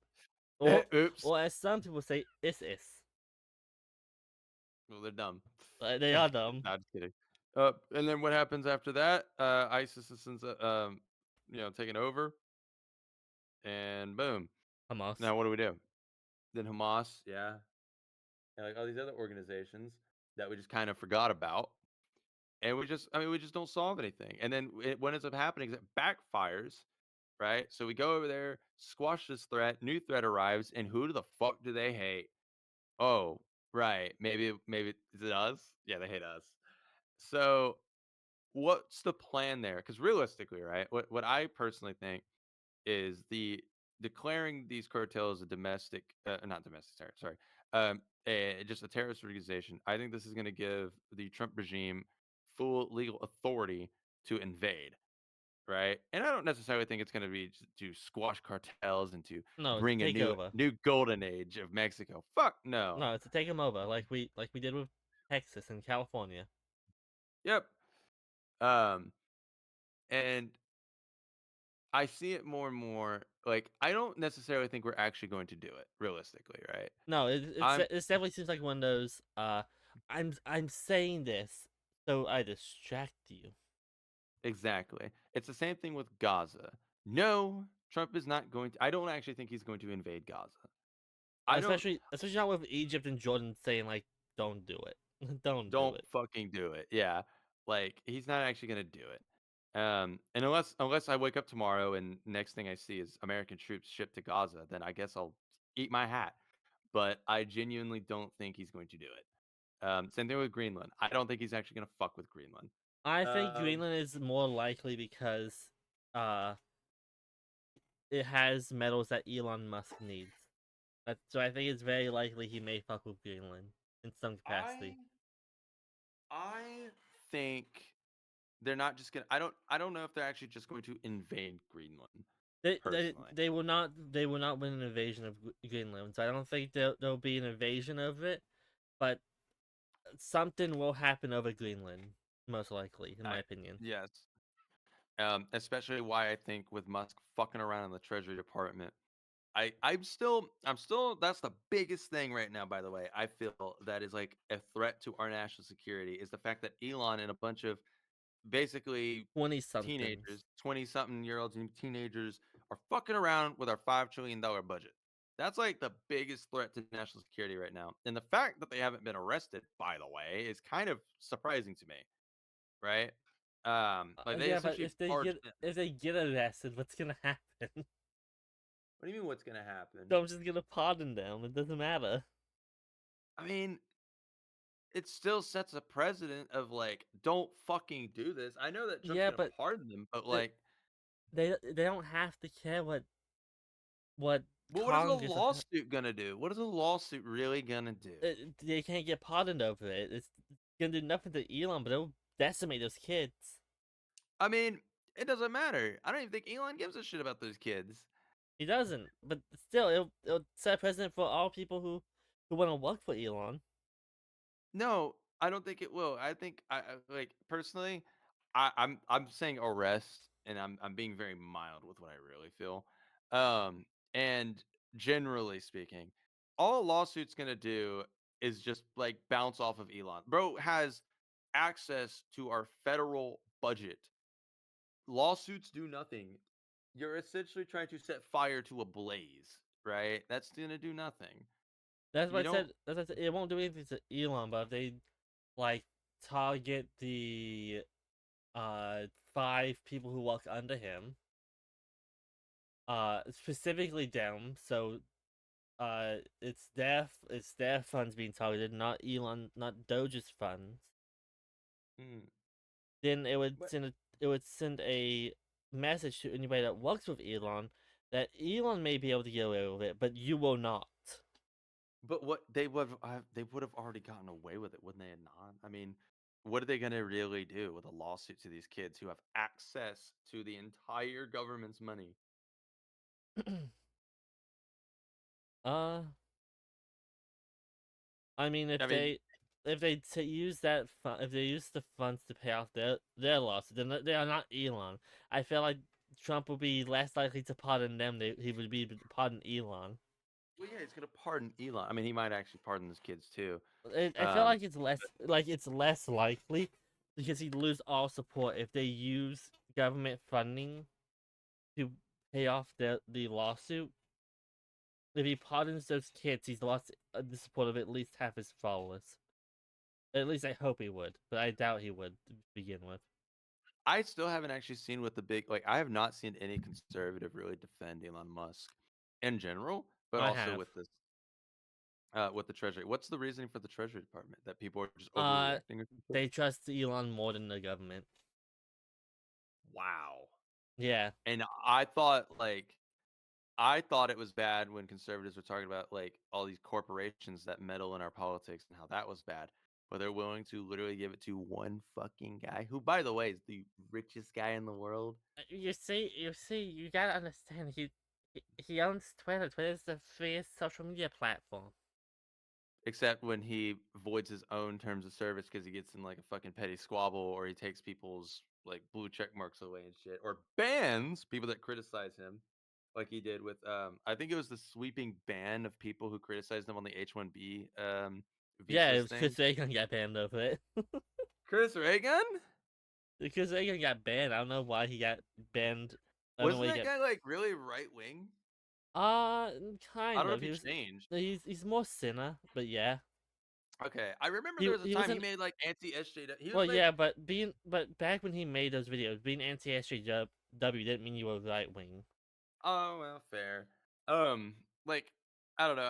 Or, Oops. or as some people say, ISIS. Well, they're dumb. They are dumb. No, just kidding. And then what happens after that? ISIS is taken over, and boom. Hamas. Now what do we do? Then Hamas, yeah, and like all these other organizations that we just kind of forgot about, and we just don't solve anything. And then what ends up happening is it backfires, right? So we go over there, squash this threat, new threat arrives, and who the fuck do they hate? Oh, right, maybe is it us? Yeah, they hate us. So what's the plan there? Because realistically, right, what I personally think is the declaring these cartels a domestic, not domestic terror, sorry, just a terrorist organization. I think this is going to give the Trump regime full legal authority to invade, right? And I don't necessarily think it's going to be to squash cartels and to No, to bring a take over. new golden age of Mexico. Fuck no. No, to take them over, like we did with Texas and California. Yep. Um, and I see it more and more. Like, I don't necessarily think we're actually going to do it realistically, right? No, I'm it definitely seems like one of those. I'm saying this so I distract you. exactly. It's the same thing with Gaza. No, Trump is not going to. I don't actually think he's going to invade Gaza. I don't. Especially not with Egypt and Jordan saying like, "Don't do it, don't do Don't it." fucking do it. Yeah, like he's not actually going to do it. And unless I wake up tomorrow and next thing I see is American troops shipped to Gaza, then I guess I'll eat my hat. But I genuinely don't think he's going to do it. Same thing with Greenland. I don't think he's actually gonna fuck with Greenland. I think Um, Greenland is more likely because uh it has metals that Elon Musk needs. So I think it's very likely he may fuck with Greenland in some I capacity. I think they're not just gonna. I don't know if they're actually just going to invade Greenland. Personally, They will not win an invasion of Greenland. So I don't think there'll be an invasion of it, but something will happen over Greenland, most likely, in my I opinion. yes. Especially why I think with Musk fucking around in the Treasury Department. I'm still that's the biggest thing right now, by the way. I feel that is like a threat to our national security is the fact that Elon and a bunch of basically 20 somethings. teenagers, 20 something year olds and teenagers are fucking around with our $5 trillion budget. That's like the biggest threat to national security right now. And the fact that they haven't been arrested, by the way, is kind of surprising to me, right? Like they Yeah, but essentially barged in. if they get arrested, what's gonna happen? What do you mean what's gonna happen? So I'm just gonna pardon them. It doesn't matter. I mean, it still sets a precedent of like, don't fucking do this. I know that Trump's Yeah, gonna but pardon them, but they like, they don't have to care what well, what is a Congress or lawsuit gonna do? What is a lawsuit really gonna do? they can't get pardoned over it. It's gonna do nothing to Elon, but it'll decimate those kids. I mean, it doesn't matter. I don't even think Elon gives a shit about those kids. He doesn't, but still, it'll set a precedent for all people who want to work for Elon. No, I don't think it will. I think like personally, I'm saying arrest, and I'm being very mild with what I really feel. And generally speaking, all a lawsuit's gonna do is just like bounce off of Elon. Bro has access to our federal budget. Lawsuits do nothing. You're essentially trying to set fire to a blaze, right? That's gonna do nothing. That's what You I don't said. That's what I said. It won't do anything to Elon, but if they like target the uh, 5 people who work under him, specifically them. So it's their funds being targeted, not Elon, not Doge's funds. Hmm. Then But it would send a message to anybody that works with Elon that Elon may be able to get away with it, but you will not. but what they would have already gotten away with it, wouldn't they have not? I mean, what are they going to really do with a lawsuit to these kids who have access to the entire government's money? uh, I mean, I mean, if they if they use the funds to pay off their lawsuit, then they are not Elon. I feel like Trump would be less likely to pardon them. He would be pardon Elon. well, yeah, he's going to pardon Elon. I mean, he might actually pardon his kids too. I feel Um, like it's less likely because he'd lose all support if they use government funding to pay off the lawsuit. If he pardons those kids, he's lost the support of at least half his followers. At least I hope he would, but I doubt he would to begin with. I still haven't actually seen what the big like. I have not seen any conservative really defend Elon Musk in general, but I also have. with the Treasury. What's the reasoning for the Treasury Department that people are just Uh, overreacting or something? they trust Elon more than the government. Wow. Yeah, And I thought it was bad when conservatives were talking about like all these corporations that meddle in our politics and how that was bad. But they're willing to literally give it to one fucking guy who, by the way, is the richest guy in the world. you gotta understand. He owns Twitter. Twitter is the freest social media platform. Except when he voids his own terms of service because he gets in like a fucking petty squabble or he takes people's like blue check marks away and shit. Or bans people that criticize him. Like he did with I think it was the sweeping ban of people who criticized him on the H1B Yeah, it visas was thing. Chris Reagan got banned over it. Chris Reagan? Because Reagan got banned. I don't know why he got banned. I don't know Wasn't why he that got. guy like really right wing? I Kind don't know of. if he changed. He's more sinner, but yeah. Okay. I remember there was a He time he wasn't. made like anti SJ. He Well, was yeah, like, but back when he made those videos, being anti SJW didn't mean you were right wing. oh well, fair. Like I don't know.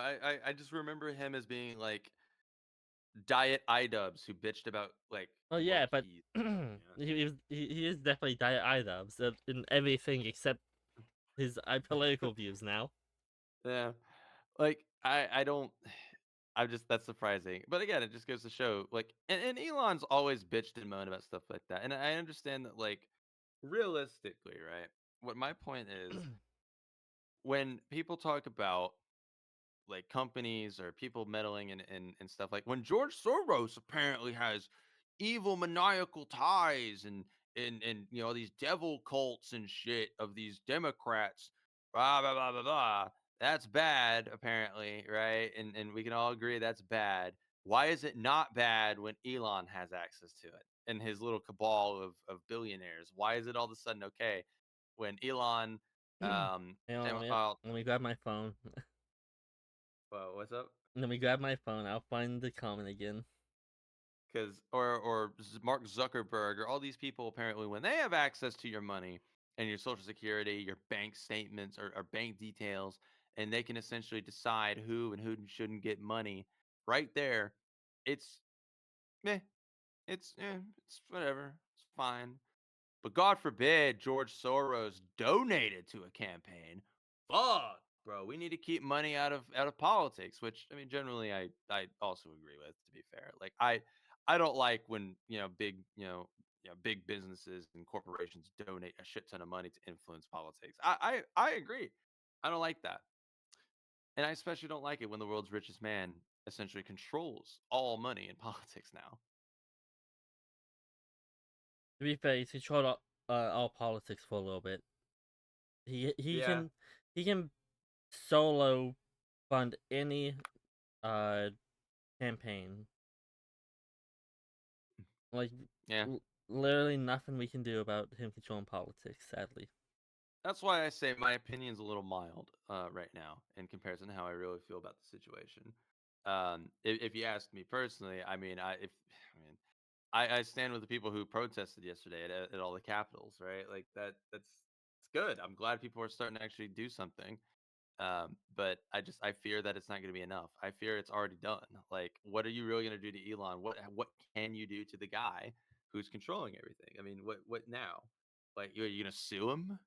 I just remember him as being like Diet iDubbbz who bitched about like Oh yeah, woke but heat. Yeah. he is definitely diet either so in everything except his political views now. Yeah. Like I don't I'm just that's surprising. But again, it just goes to show like and Elon's always bitched and moaned about stuff like that. And I understand that like realistically, right? What my point is when people talk about like companies or people meddling in stuff like when George Soros apparently has evil maniacal ties and you know these devil cults and shit of these Democrats, blah blah blah blah blah. That's bad, apparently, right? And we can all agree that's bad. Why is it not bad when Elon has access to it and his little cabal of billionaires? Why is it all of a sudden okay when Elon Hang on, and uh, let me grab my phone. well, what's up? Let me grab my phone. I'll find the comment again. Because Mark Zuckerberg or all these people apparently when they have access to your money and your social security, your bank statements or bank details, and they can essentially decide who and who shouldn't get money right there. It's meh. It's whatever. It's fine. But God forbid George Soros donated to a campaign. Fuck, bro. We need to keep money out of politics, which I mean, generally, I also agree with. To be fair, like I don't like when big big businesses and corporations donate a shit ton of money to influence politics. I agree. I don't like that, and I especially don't like it when the world's richest man essentially controls all money in politics now. To be fair, he's controlled all politics for a little bit. He Yeah, he can solo fund any uh campaign. Like yeah. literally nothing we can do about him controlling politics, sadly. That's why I say my opinion's a little mild right now in comparison to how I really feel about the situation. If you ask me personally, I mean, I mean, I stand with the people who protested yesterday at all the capitals, right? Like that's it's good. I'm glad people are starting to actually do something. But I fear that it's not going to be enough. I fear it's already done. Like, what are you really going to do to Elon? What can you do to the guy who's controlling everything? I mean, what now? Like, you going to sue him?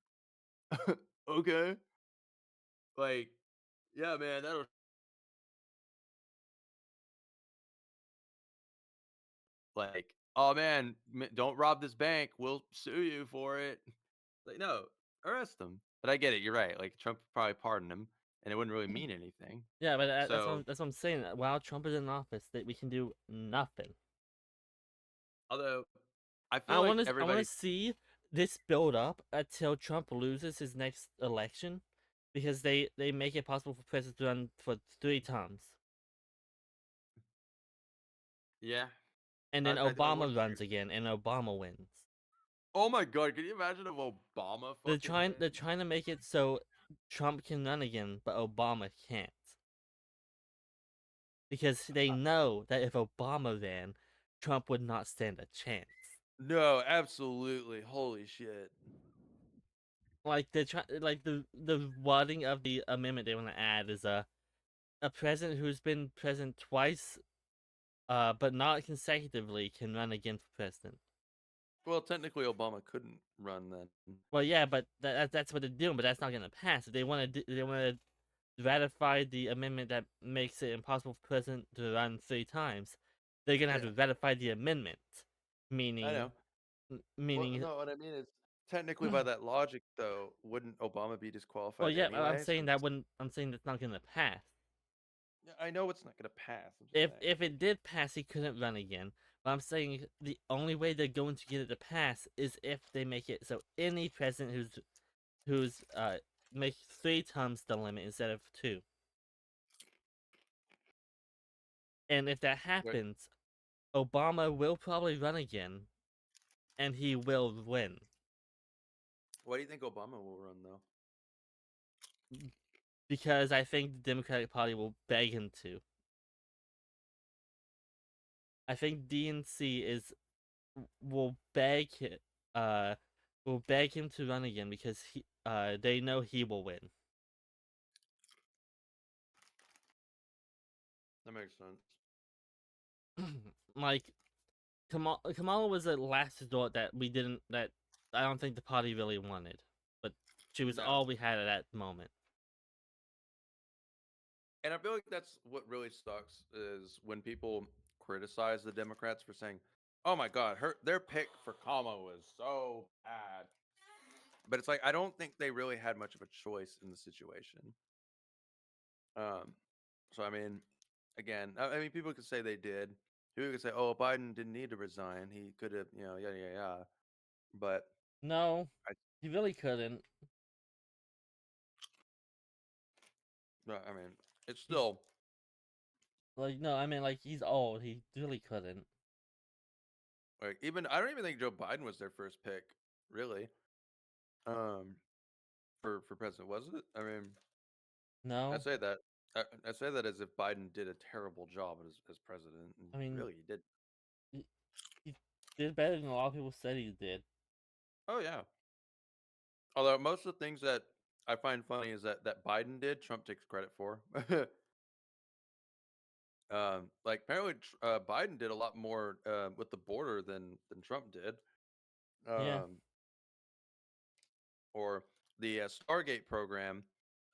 Okay. Like, yeah, man, that'll like, oh man, don't rob this bank. We'll sue you for it. Like, no, arrest him. But I get it. You're right. Like, Trump probably pardoned him, and it wouldn't really mean anything. Yeah, but So, that's what I'm saying. While Trump is in office, that we can do nothing. although I feel like I want to everybody, see this build up until Trump loses his next election, because they make it possible for presidents to run for 3 terms, yeah, and then I would Obama agree. runs again, and Obama wins. Oh my god, can you imagine if Obama fucking They're wins? trying to make it so Trump can run again, but Obama can't, because they know that if Obama ran, Trump would not stand a chance. No, absolutely. Holy shit. Like the wording of the amendment they want to add is a president who's been president twice, but not consecutively, can run again for president. Well, technically, Obama couldn't run then. Well, yeah, but that's what they're doing. But that's not gonna pass. If they want to ratify the amendment that makes it impossible for president to run 3 times. They're gonna have Yeah, to ratify the amendment, I meaning know. Well, meaning. no, what I mean is, technically, by that logic, though, wouldn't Obama be Well, disqualified yeah, I'm anyway? saying that Since wouldn't. I'm saying that's not gonna pass. yeah, I know it's not going to pass. I'm just saying. If it did pass, he couldn't run again. But I'm saying the only way they're going to get it to pass is if they make it so any president who's make 3 terms the limit instead of 2. And if that Right. happens, Obama will probably run again, and he will win Why do you think Obama will run though? because I think the Democratic Party will beg him to. I think DNC is will beg hi- uh will beg him to run again because they know he will win. That makes sense. Like Kamala was a last resort that I don't think the party really wanted, but she was No. all we had at that moment. And I feel like that's what really sucks is when people criticize the Democrats for saying, "Oh my God, their pick for Kamala was so bad." But it's like I don't think they really had much of a choice in the situation. Um, so I mean, again, I mean, people could say they did. People could say, "Oh, Biden didn't need to resign. He could have, yada yada yada." But No, I, he really couldn't. I mean, it's He's still like no, I mean like he's old. He really couldn't. like even I don't even think Joe Biden was their first pick, really. Um, for president, was it? I mean, I No, say that I say that as if Biden did a terrible job as president, and I mean really he did. he, he did better than a lot of people said he did. Oh yeah. Although most of the things that I find funny is that Biden did, Trump takes credit for. Like apparently Biden did a lot more with the border than Trump did. Yeah, Um, or the Stargate program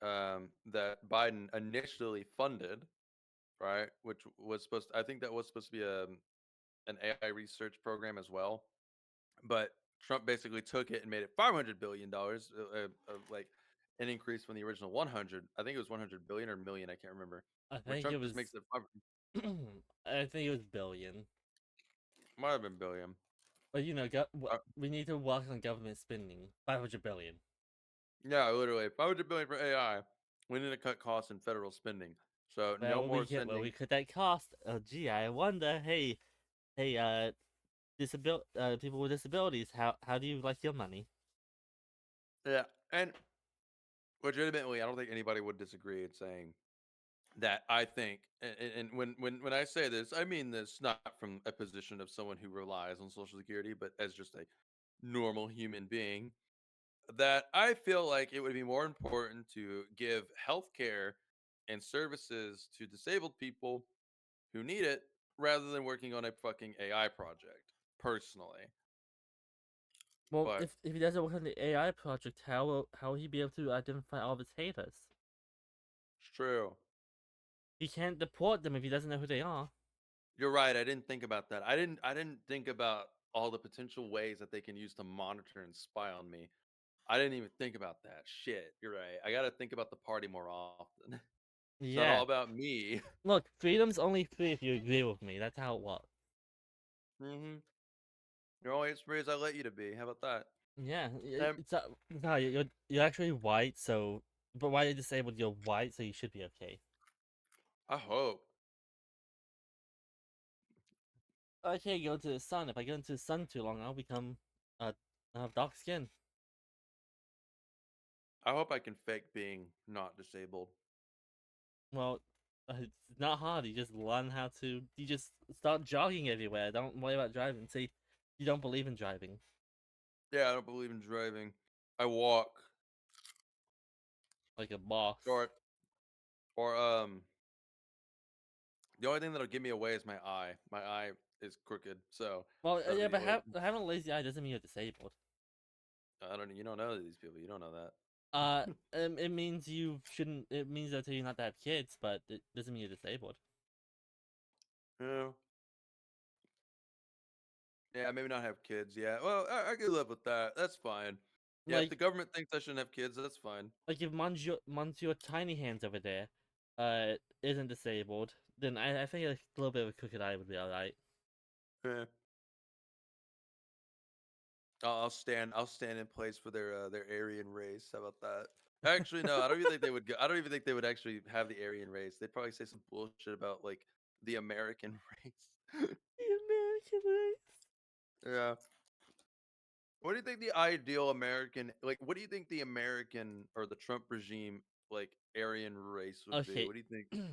that Biden initially funded, right? Which was I think that was supposed to be an AI research program as well. But Trump basically took it and made it $500 billion, like an increase from the original 100. I think it was 100 billion or million. I can't remember. I Where think it Trump just was. makes it five, I think it was billion. might have been billion. But you know, Uh, we need to work on government spending. 500 billion. yeah, literally 500 billion for AI. We need to cut costs in federal spending. So no more Where sending. we could that cost? Oh, gee, I wonder. Hey, people with disabilities. How do you like your money? Yeah, and legitimately, I don't think anybody would disagree in saying that I think, and when I say this, I mean this not from a position of someone who relies on Social Security, but as just a normal human being, that I feel like it would be more important to give healthcare and services to disabled people who need it rather than working on a fucking AI project, personally. Well, But if he doesn't work on the AI project, how will he be able to identify all of his haters? it's true. He can't deport them if he doesn't know who they are. You're right. I didn't think about that. I didn't think about all the potential ways that they can use to monitor and spy on me. I didn't even think about that. Shit, you're right. I got to think about the party more often. It's not all Yeah. about me. Look, freedom's only free if you agree with me. That's how it works. hmm You're only as free as I let you to be. How about that? Yeah, Um, it's no, you're actually white, so but why you're disabled? You're white, so you should be okay. I hope. I can't go into the sun. If I go into the sun too long, I'll have dark skin. I hope I can fake being not disabled. Well, it's not hard. You just learn how to. You just start jogging everywhere. Don't worry about driving. See, you don't believe in driving Yeah, I don't believe in driving. I walk like a boss. or or the only thing that'll give me away is my eye. My eye is crooked, so Well, that'll yeah, be but away. having a lazy eye doesn't mean you're disabled. I don't. You don't know these people. You don't know that. It means you shouldn't. It means that you're not to have kids, but it doesn't mean you're disabled. Yeah. Yeah, maybe not have kids. Yeah. Well, I could live with that. That's fine. Yeah, if the Like, government thinks I shouldn't have kids, that's fine. if Monsieur Tiny Hands over there, isn't disabled, then I think a little bit of a crooked eye would be alright. Yeah. I'll stand in place for their Aryan race. How about that? Actually, no. I don't even think they would. I don't even think they would actually have the Aryan race. They'd probably say some bullshit about like the American race. The American race. Yeah. What do you think the ideal American like? What do you think the American or the Trump regime like Aryan race would be? Okay. What do you think?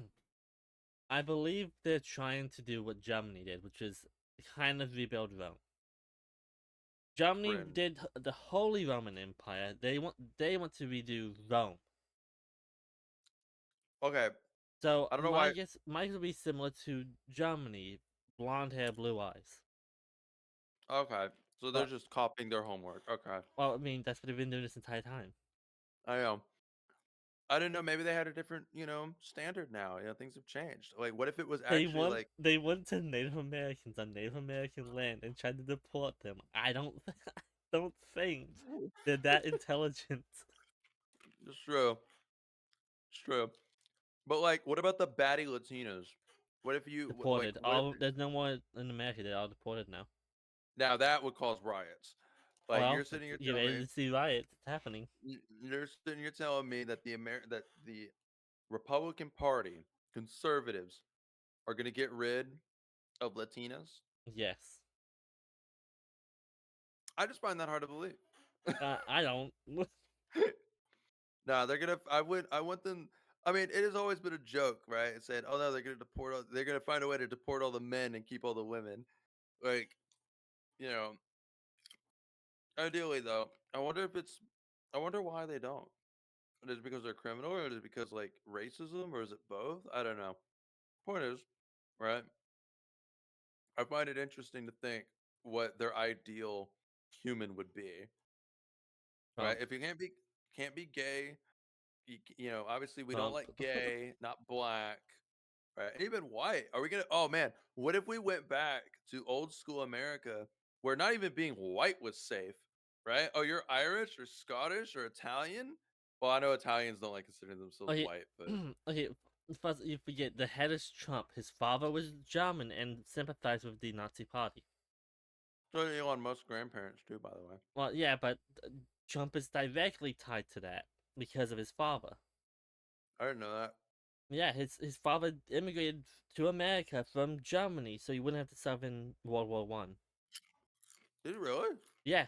I believe they're trying to do what Germany did, which is kind of rebuild Rome. Germany Cringe. did the Holy Roman Empire. They want to redo Rome. Okay. So I don't know my why. guess might be similar to Germany, blonde hair, blue eyes. Okay. So they're But just copying their homework. Okay. well, I mean that's what they've been doing this entire time. I know. I didn't know maybe they had a different, standard now. Things have changed. Like, what if it was They actually went like, they went to Native Americans on Native American land and tried to deport them. I don't I don't think they're that intelligent. it's true, it's true. But like, what about the batty Latinos? What if you like? Deported. What if All there's no more in America. They're all deported now. now that would cause riots? Like, you're Well, sitting here you're telling ready me, to see riots. It's happening. you're sitting here telling me that that the Republican Party conservatives are going to get rid of Latinos? Yes. I just find that hard to believe. I don't. No, they're gonna. I want them. I mean, it has always been a joke, right? It said, "Oh no, they're gonna deport. They're gonna find a way to deport all the men and keep all the women." Like, you know, ideally though, I wonder if it's. I wonder why they don't. Is it because they're criminal, or is it because like racism, or is it both? I don't know. Point is, right? I find it interesting to think what their ideal human would be, right? Trump. If you can't be gay, obviously we don't Trump. like gay, not black. Right, and even white. Are we gonna oh, man, what if we went back to old school America where not even being white was safe, right? "Oh, you're Irish or Scottish or Italian?" Well, I know Italians don't like considering themselves Okay. white, but Okay. First, you forget the head is Trump. His father was German and sympathized with the Nazi Party. so did Elon Musk's grandparents too, by the way. Well, yeah, but Trump is directly tied to that because of his father. I didn't know that. Yeah, his father immigrated to America from Germany, so he wouldn't have to serve in World War I. Did he really? Yeah,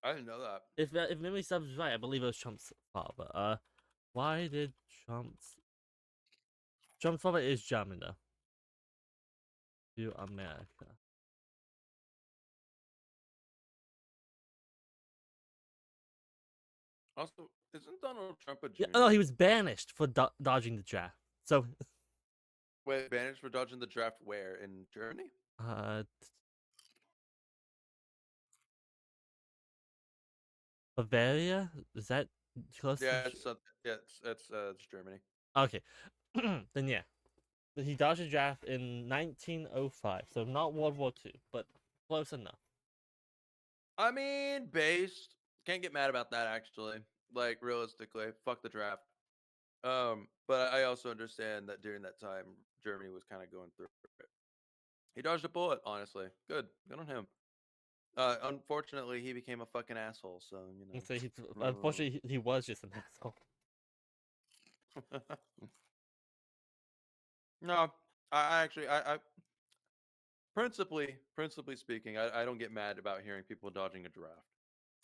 I didn't know that. if memory serves right, I believe it was Trump's father. Why did Trump's Trump's father is German though. To America. Also, isn't Donald Trump a Yeah, oh, junior? he was banished for dodging the draft. So, Wait, banished for dodging the draft where? In Germany? uh, Bavaria is that close to? Yeah, it's Germany. Okay, then yeah, he dodged the draft in 1905. So not World War II, but close enough. I mean, based. Can't get mad about that actually. Like realistically, fuck the draft. But I also understand that during that time, Germany was kind of going through it. He dodged a bullet, honestly. Good on him. Unfortunately, he became a fucking asshole. So And so he, you unfortunately, he was just an asshole. know. No, I actually, I principally speaking, I don't get mad about hearing people dodging a draft,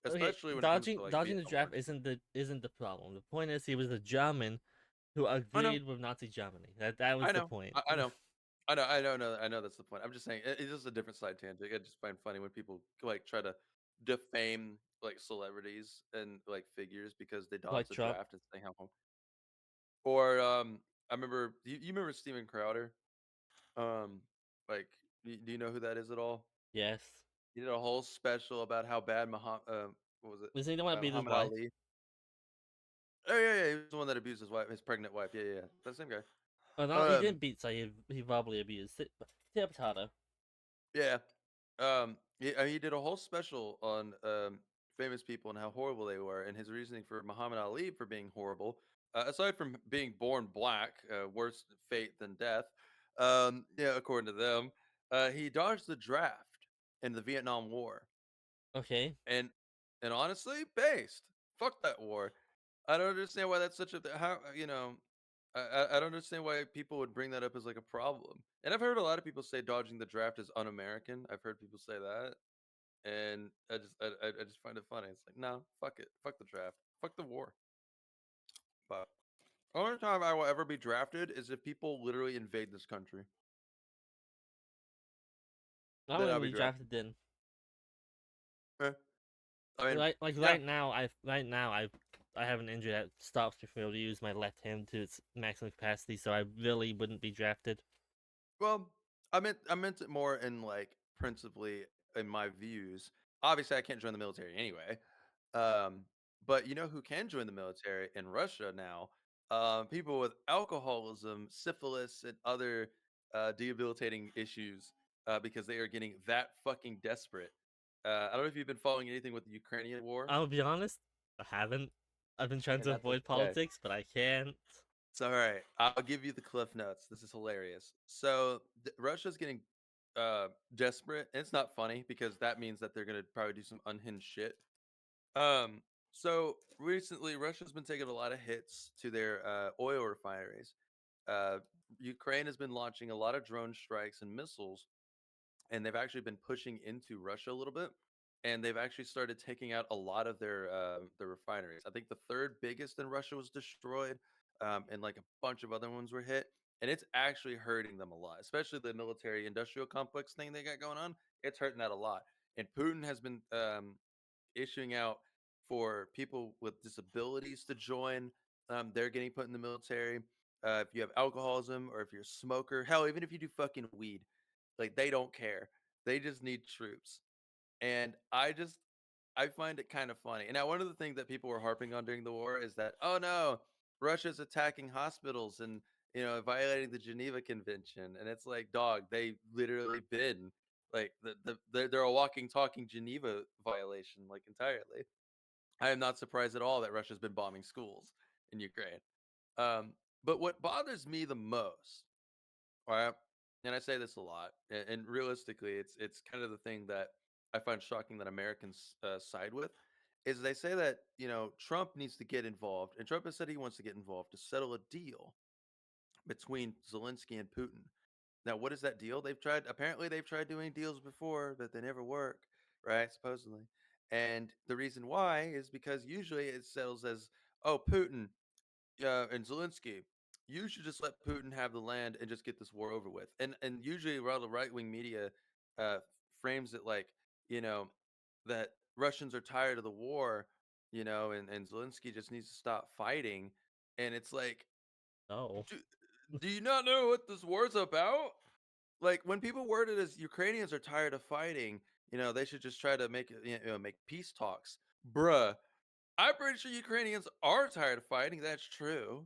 Okay, especially when it comes to like dodging the Vietnam draft War. isn't the problem. The point is he was a German who I know, agreed with Nazi Germany. That was I the know, point. I know. I know that's the point. I'm just saying it's just a different side tangent. I just find funny when people like try to defame like celebrities and like figures because they Like dodged the Trump, draft and say how. Or I remember you remember Steven Crowder? Um, like do you know who that is at all? yes. He did a whole special about how bad what was it? Does he want to beat his Muhammad wife? Ali. Oh yeah, he was the one that abused his wife, his pregnant wife. Yeah. That same guy. Oh no, he Um, didn't beat, so he verbally abused. Potato. yeah. He did a whole special on famous people and how horrible they were, and his reasoning for Muhammad Ali for being horrible, aside from being born black, worse fate than death. Yeah, according to them, he dodged the draft in the Vietnam War, Okay. and honestly, based. Fuck that war. I don't understand why that's such a how I don't understand why people would bring that up as like a problem. And I've heard a lot of people say dodging the draft is un-American. I've heard people say that, and I just find it funny. It's like no, fuck it, fuck the draft, fuck the war. But only time I will ever be drafted is if people literally invade this country. I Then want to I'll be be drafted. drafted in. Eh, I mean, Like yeah. right now I have an injury that stops me from able to use my left hand to its maximum capacity, so I really wouldn't be drafted. Well, I meant it more in like principally in my views. Obviously, I can't join the military anyway. Um, but you know who can join the military in Russia now? People with alcoholism, syphilis, and other debilitating issues because they are getting that fucking desperate. I don't know if you've been following anything with the Ukrainian war. I'll be honest, I haven't. I've been trying And to that's avoid okay. politics, but I can't. It's all right. I'll give you the cliff notes. This is hilarious. So Russia's getting desperate, and it's not funny because that means that they're gonna probably do some unhinged shit. Um, so recently, Russia's been taking a lot of hits to their oil refineries. Uh, Ukraine has been launching a lot of drone strikes and missiles, and they've actually been pushing into Russia a little bit, and they've actually started taking out a lot of their refineries. I think the third biggest in Russia was destroyed, and like a bunch of other ones were hit, and it's actually hurting them a lot, especially the military industrial complex thing they got going on. It's hurting that a lot, and Putin has been issuing out for people with disabilities to join. They're getting put in the military. If you have alcoholism or if you're a smoker, hell, even if you do fucking weed, like they don't care. They just need troops. And I find it kind of funny. And now one of the things that people were harping on during the war is that, oh no, Russia's attacking hospitals and violating the Geneva Convention. And it's like, dog, they literally been like they're a walking, talking Geneva violation, like entirely. I am not surprised at all that Russia's been bombing schools in Ukraine. Um, but what bothers me the most, right, and I say this a lot, and realistically, it's kind of the thing that I find shocking that Americans side with, is they say that Trump needs to get involved, and Trump has said he wants to get involved to settle a deal between Zelensky and Putin. Now, what is that deal? They've tried doing deals before, but they never work, right? Supposedly. And the reason why is because usually it settles as, oh, Putin and Zelensky, you should just let Putin have the land and just get this war over with. And usually, while the right wing media uh, frames it like, you know, that Russians are tired of the war, and Zelensky just needs to stop fighting. And it's like, Oh. do, do you not know what this war's about? Like when people word it as Ukrainians are tired of fighting, they should just try to make peace talks. Bruh, I'm pretty sure Ukrainians are tired of fighting. That's true.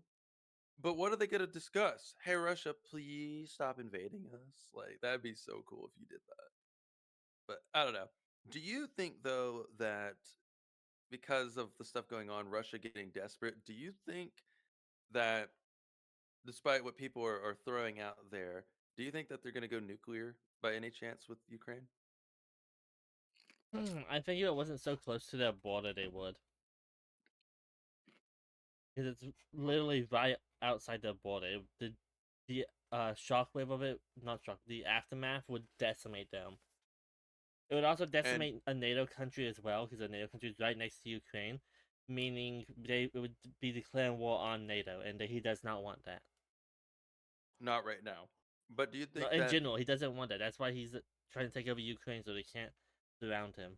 But what are they going to discuss? Hey, Russia, please stop invading us. Like, that'd be so cool if you did that. But I don't know. Do you think, though, that because of the stuff going on, Russia getting desperate, do you think that despite what people are throwing out there, do you think that they're going to go nuclear by any chance with Ukraine? I think if it wasn't so close to their border, they would. Because it's literally right outside their border. The shockwave of it, not shock, the aftermath would decimate them. It would also And decimate a NATO country as well, because a NATO country is right next to Ukraine, meaning it would be declaring war on NATO, and he does not want that. not right now. But do you No, think in that general, he doesn't want that. That's why he's trying to take over Ukraine so they can't surround him.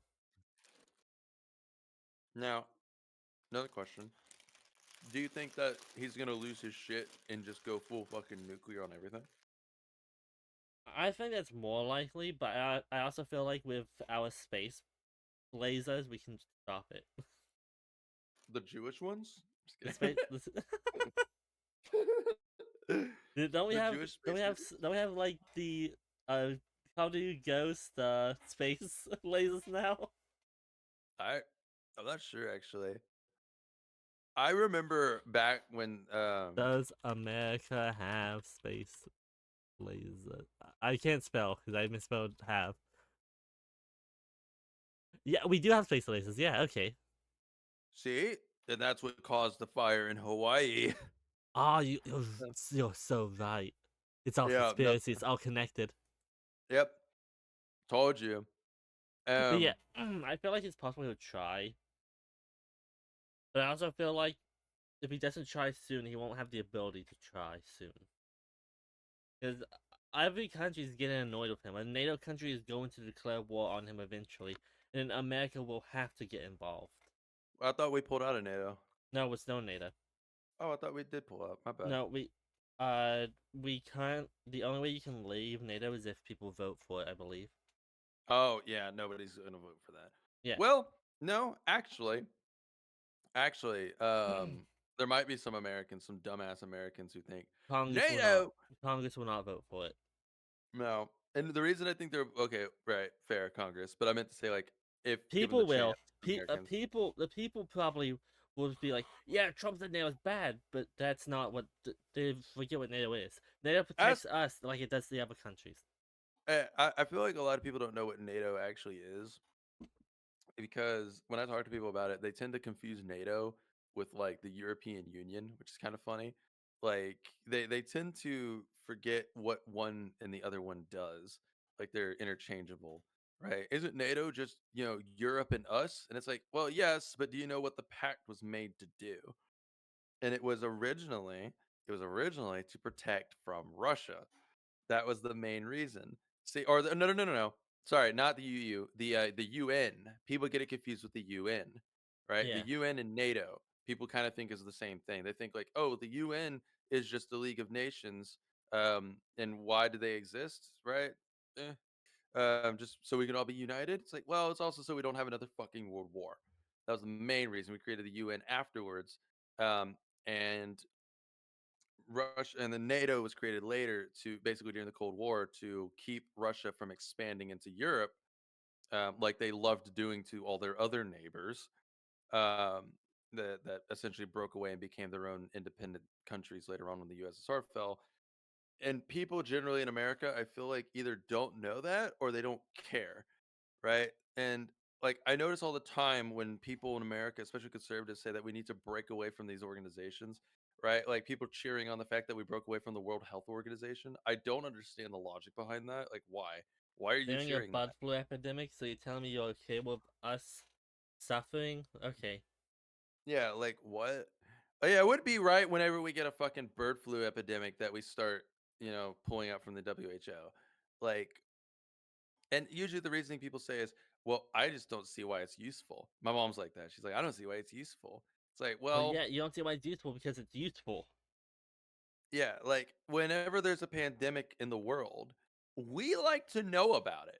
now, another question. Do you think that he's going to lose his shit and just go full fucking nuclear on everything? I think that's more likely, but I also feel like with our space lasers, we can stop it. The Jewish ones? The Just space. kidding. Don't we The have? Jewish Don't space we have? lasers? Don't we have like the How do you ghost space lasers now? I I'm not sure actually. I remember back when Does America have space laser? I can't spell because I misspelled have. Yeah, we do have space lasers. Yeah, okay. see, and that's what caused the fire in Hawaii. Oh, you're so right. It's all Yeah, no, conspiracy. It's all connected. yep, told you. But yeah, Um I feel like it's possible he'll try. But I also feel like if he doesn't try soon, he won't have the ability to try soon. Because every country is getting annoyed with him. A NATO country is going to declare war on him eventually, and America will have to get involved. I thought we pulled out of NATO. No, it's no NATO. Oh, I thought we did pull out. My bad. No, we can't. The only way you can leave NATO is if people vote for it. I believe. Oh, yeah, nobody's going to vote for that. Yeah, Well, no, actually, there might be some Americans, some dumbass Americans who think Congress will not. NATO. Congress will not vote for it. No, and the reason I think they're okay, right, fair, Congress, but I meant to say like if given the People chance, will. Americans. The people probably will be like, yeah, Trump said NATO is bad, but that's not what they forget what NATO is. NATO As protects us like it does the other countries. I feel like a lot of people don't know what NATO actually is because when I talk to people about it, they tend to confuse NATO with like the European Union, which is kind of funny. Like they tend to forget what one and the other one does. Like they're interchangeable, right? Isn't NATO just, Europe and us? And it's like, well, yes, but do you know what the pact was made to do? And it was originally to protect from Russia. That was the main reason. See, or no, no, no, no, no. Sorry, not the UU, the UN. People get it confused with the UN, right? The Yeah, UN and NATO. People kind of think is the same thing. They think like, oh, the UN is just the League of Nations, and why do they exist, right? Just so we can all be united. It's like, well, it's also so we don't have another fucking world war. That was the main reason we created the UN afterwards, and Russia and then NATO was created later to basically during the Cold War to keep Russia from expanding into Europe, like they loved doing to all their other neighbors. Um, that essentially broke away and became their own independent countries later on when the USSR fell. And people generally in America, I feel like either don't know that or they don't care, right? And like I notice all the time when people in America, especially conservatives, say that we need to break away from these organizations, right? Like people cheering on the fact that we broke away from the World Health Organization. I don't understand the logic behind that. Like why? Why are you during a cheering that? bud flu epidemic, so you're telling me you're okay with us suffering? Okay. Yeah, like what? Oh, yeah, it would be right whenever we get a fucking bird flu epidemic that we start, pulling out from the WHO. Like, and usually the reasoning people say is, "Well, I just don't see why it's useful." My mom's like that. She's like, "I don't see why it's useful." It's like, Well, well, yeah, you don't see why it's useful because it's useful. yeah, like whenever there's a pandemic in the world, we like to know about it.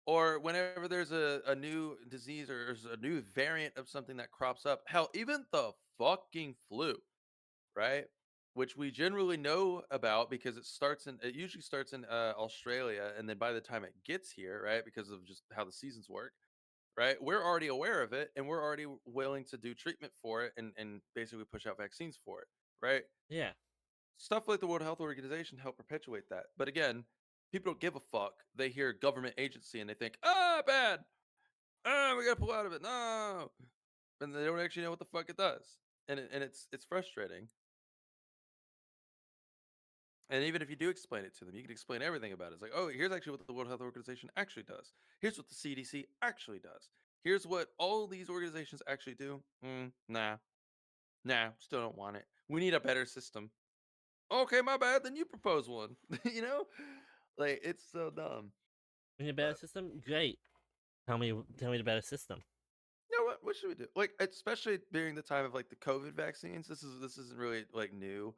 Or whenever there's a new disease or there's a new variant of something that crops up. Hell, even the fucking flu, right? Which we generally know about because it usually starts in Australia, and then by the time it gets here, right, because of just how the seasons work, right, we're already aware of it, and we're already willing to do treatment for it, and basically push out vaccines for it, right? Yeah. Stuff like the World Health Organization help perpetuate that. But again, people don't give a fuck. They hear government agency and they think, ah, bad. Ah, we gotta pull out of it. No, and they don't actually know what the fuck it does, and it's frustrating. And even if you do explain it to them, you can explain everything about it. It's like, oh, here's actually what the World Health Organization actually does. Here's what the CDC actually does. Here's what all these organizations actually do. Nah, nah, still don't want it. We need a better system. Okay, my bad. Then you propose one. you know, like it's so dumb. In a better But system, great. Tell me the better system. you know what? What should we do? Like, especially during the time of like the COVID vaccines. This isn't really like new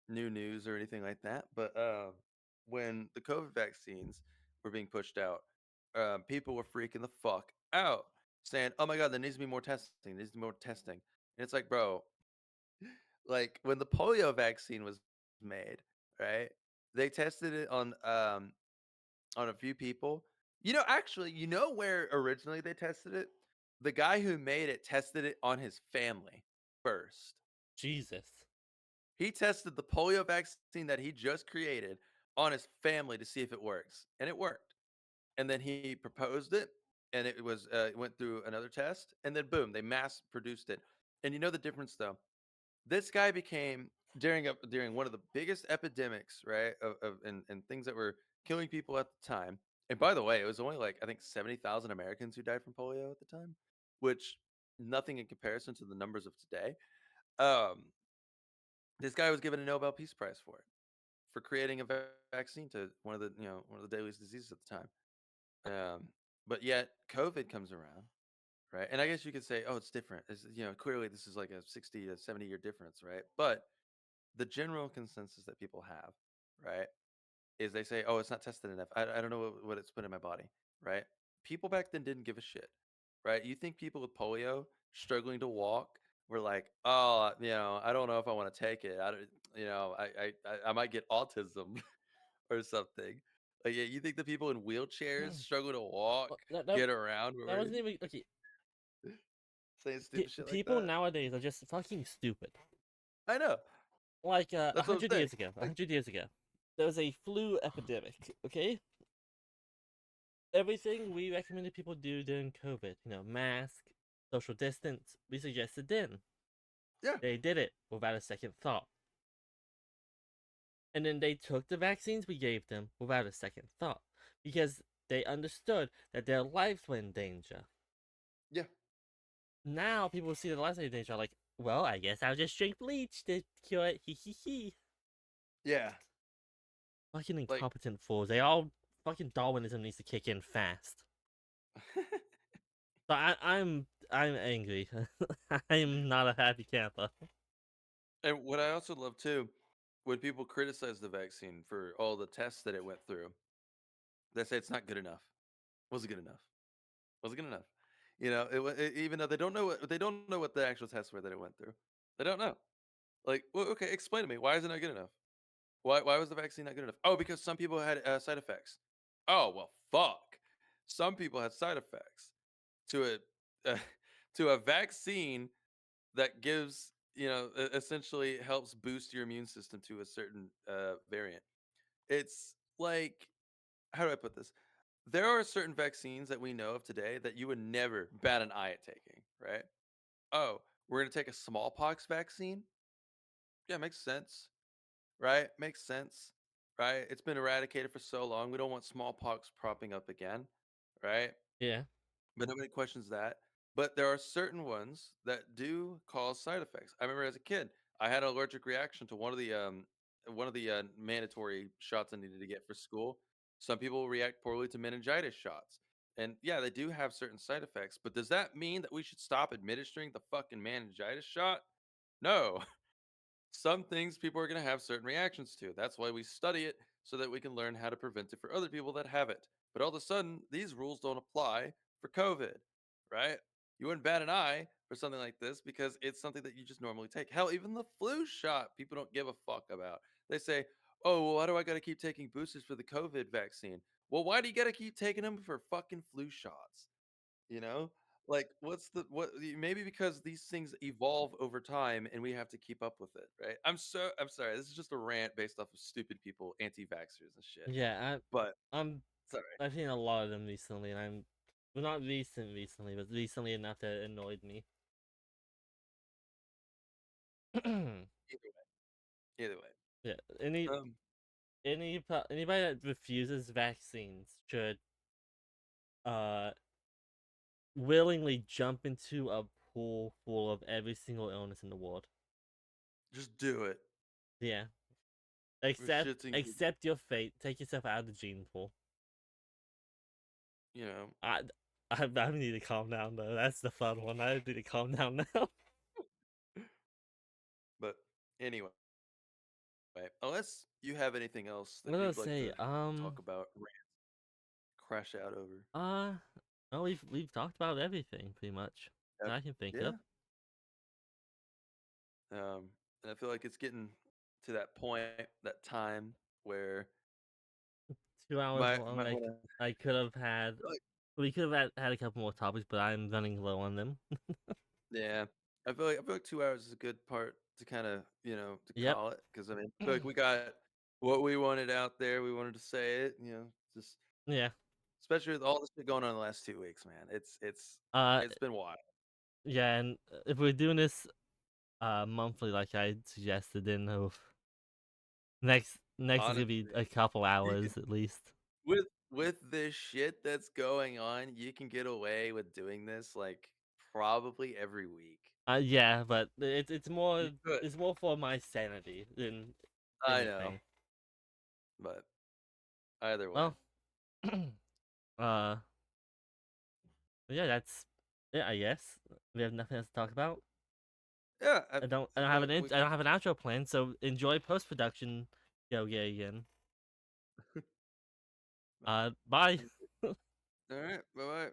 news or anything like that. But when the COVID vaccines were being pushed out, people were freaking the fuck out, saying, "Oh my god, there needs to be more testing. There needs to be more testing." And it's like, bro, like when the polio vaccine was made, right? They tested it on a few people. Actually, you know where originally they tested it? The guy who made it tested it on his family first. Jesus. He tested the polio vaccine that he just created on his family to see if it works, and it worked. And then he proposed it, and it went through another test, and then boom, they mass produced it. And you know the difference though. This guy became during one of the biggest epidemics, right? And things that were killing people at the time. And by the way, it was only like I think 70,000 Americans who died from polio at the time, which nothing in comparison to the numbers of today. Um, this guy was given a Nobel Peace Prize for creating a vaccine to one of the deadliest diseases at the time. But yet COVID comes around, right? And I guess you could say, oh, it's different. Clearly this is like a 60 to 70-year difference, right? But the general consensus that people have, right, is they say, "Oh, it's not tested enough. I don't know what it's put in my body." Right? People back then didn't give a shit, right? You think people with polio struggling to walk were like, "Oh, I don't know if I want to take it. I don't, I might get autism or something." Like, yeah, you think the people in wheelchairs Hmm. struggle to walk, Well, that get around, that worried, wasn't even okay. saying stupid shit like People that? nowadays are just fucking stupid. I know. Like a That's what I'm hundred saying. years ago, a Like, hundred years ago, there was a flu epidemic. Okay, everything we recommended people do during COVID, mask, social distance, we suggested then. yeah, They did it without a second thought. And then they took the vaccines we gave them without a second thought because they understood that their lives were in danger. yeah, Now people see their lives in danger are like, well, I guess I'll just drink bleach to cure it. Hee hee hee. yeah. Fucking Like, incompetent fools. They all fucking Darwinism needs to kick in fast. So I'm angry. I'm not a happy camper. and what I also love too, when people criticize the vaccine for all the tests that it went through, they say it's not good enough. Was it good enough? Was it good enough? Even though they don't know what the actual tests were that it went through. They don't know. Like, well, okay, explain to me why isn't it good enough? Why was the vaccine not good enough? Oh, because some people had side effects. Oh well, fuck. Some people had side effects to a to a vaccine that gives essentially helps boost your immune system to a certain variant. It's like, how do I put this? There are certain vaccines that we know of today that you would never bat an eye at taking, right? Oh, we're gonna take a smallpox vaccine. Yeah, makes sense, right? Makes sense, right? It's been eradicated for so long. We don't want smallpox propping up again, right? Yeah. But nobody questions that. But there are certain ones that do cause side effects. I remember as a kid, I had an allergic reaction to one of the mandatory shots I needed to get for school. Some people react poorly to meningitis shots. And yeah, they do have certain side effects, but does that mean that we should stop administering the fucking meningitis shot? No. Some things people are going to have certain reactions to. That's why we study it so that we can learn how to prevent it for other people that have it. But all of a sudden, these rules don't apply for COVID, right? You wouldn't bat an eye for something like this because it's something that you just normally take. Hell, even the flu shot, people don't give a fuck about. They say, oh, well, why do I got to keep taking boosters for the COVID vaccine? Well, why do you got to keep taking them for fucking flu shots? You know? Like, maybe because these things evolve over time and we have to keep up with it, right? I'm sorry, this is just a rant based off of stupid people, anti-vaxxers and shit. Yeah, But sorry. I've seen a lot of them recently, and well, not recently, but recently enough that it annoyed me. Either way. Either way. Yeah, Um, anybody that refuses vaccines should uh willingly jump into a pool full of every single illness in the world. just do it. Yeah, For shits and gigs, accept your fate. Take yourself out of the gene pool. you know. I I need to calm down though. That's the fun one. I need to calm down now. But anyway, unless you have anything else I'm that gonna you'd like say to talk about, crash out over. uh, oh, we've talked about everything pretty much that Yep. I can think of. Yeah. And I feel like it's getting to that point, that time where 2 hours my long. might wanna I could have had. like We could have had a couple more topics, but I'm running low on them. yeah. I feel like 2 hours is a good part to kinda, to Yep. call it because I mean, I feel like we got what we wanted out there, we wanted to say it, just Yeah. especially with all this shit going on in the last 2 weeks, man. It's Uh. it's been wild. Yeah, and if we're doing this monthly, like I suggested, then next is gonna be Honestly, a couple you can hours at least. with this shit that's going on, you can get away with doing this, like, probably every week. Yeah, but You could. it's more for my sanity than I know, anything. but either way. Well, uh, yeah, that's it. I guess we have nothing else to talk about. Yeah, I feel like we I don't have an outro plan, so enjoy post production. Go gay again. but Bye. alright, bye-bye.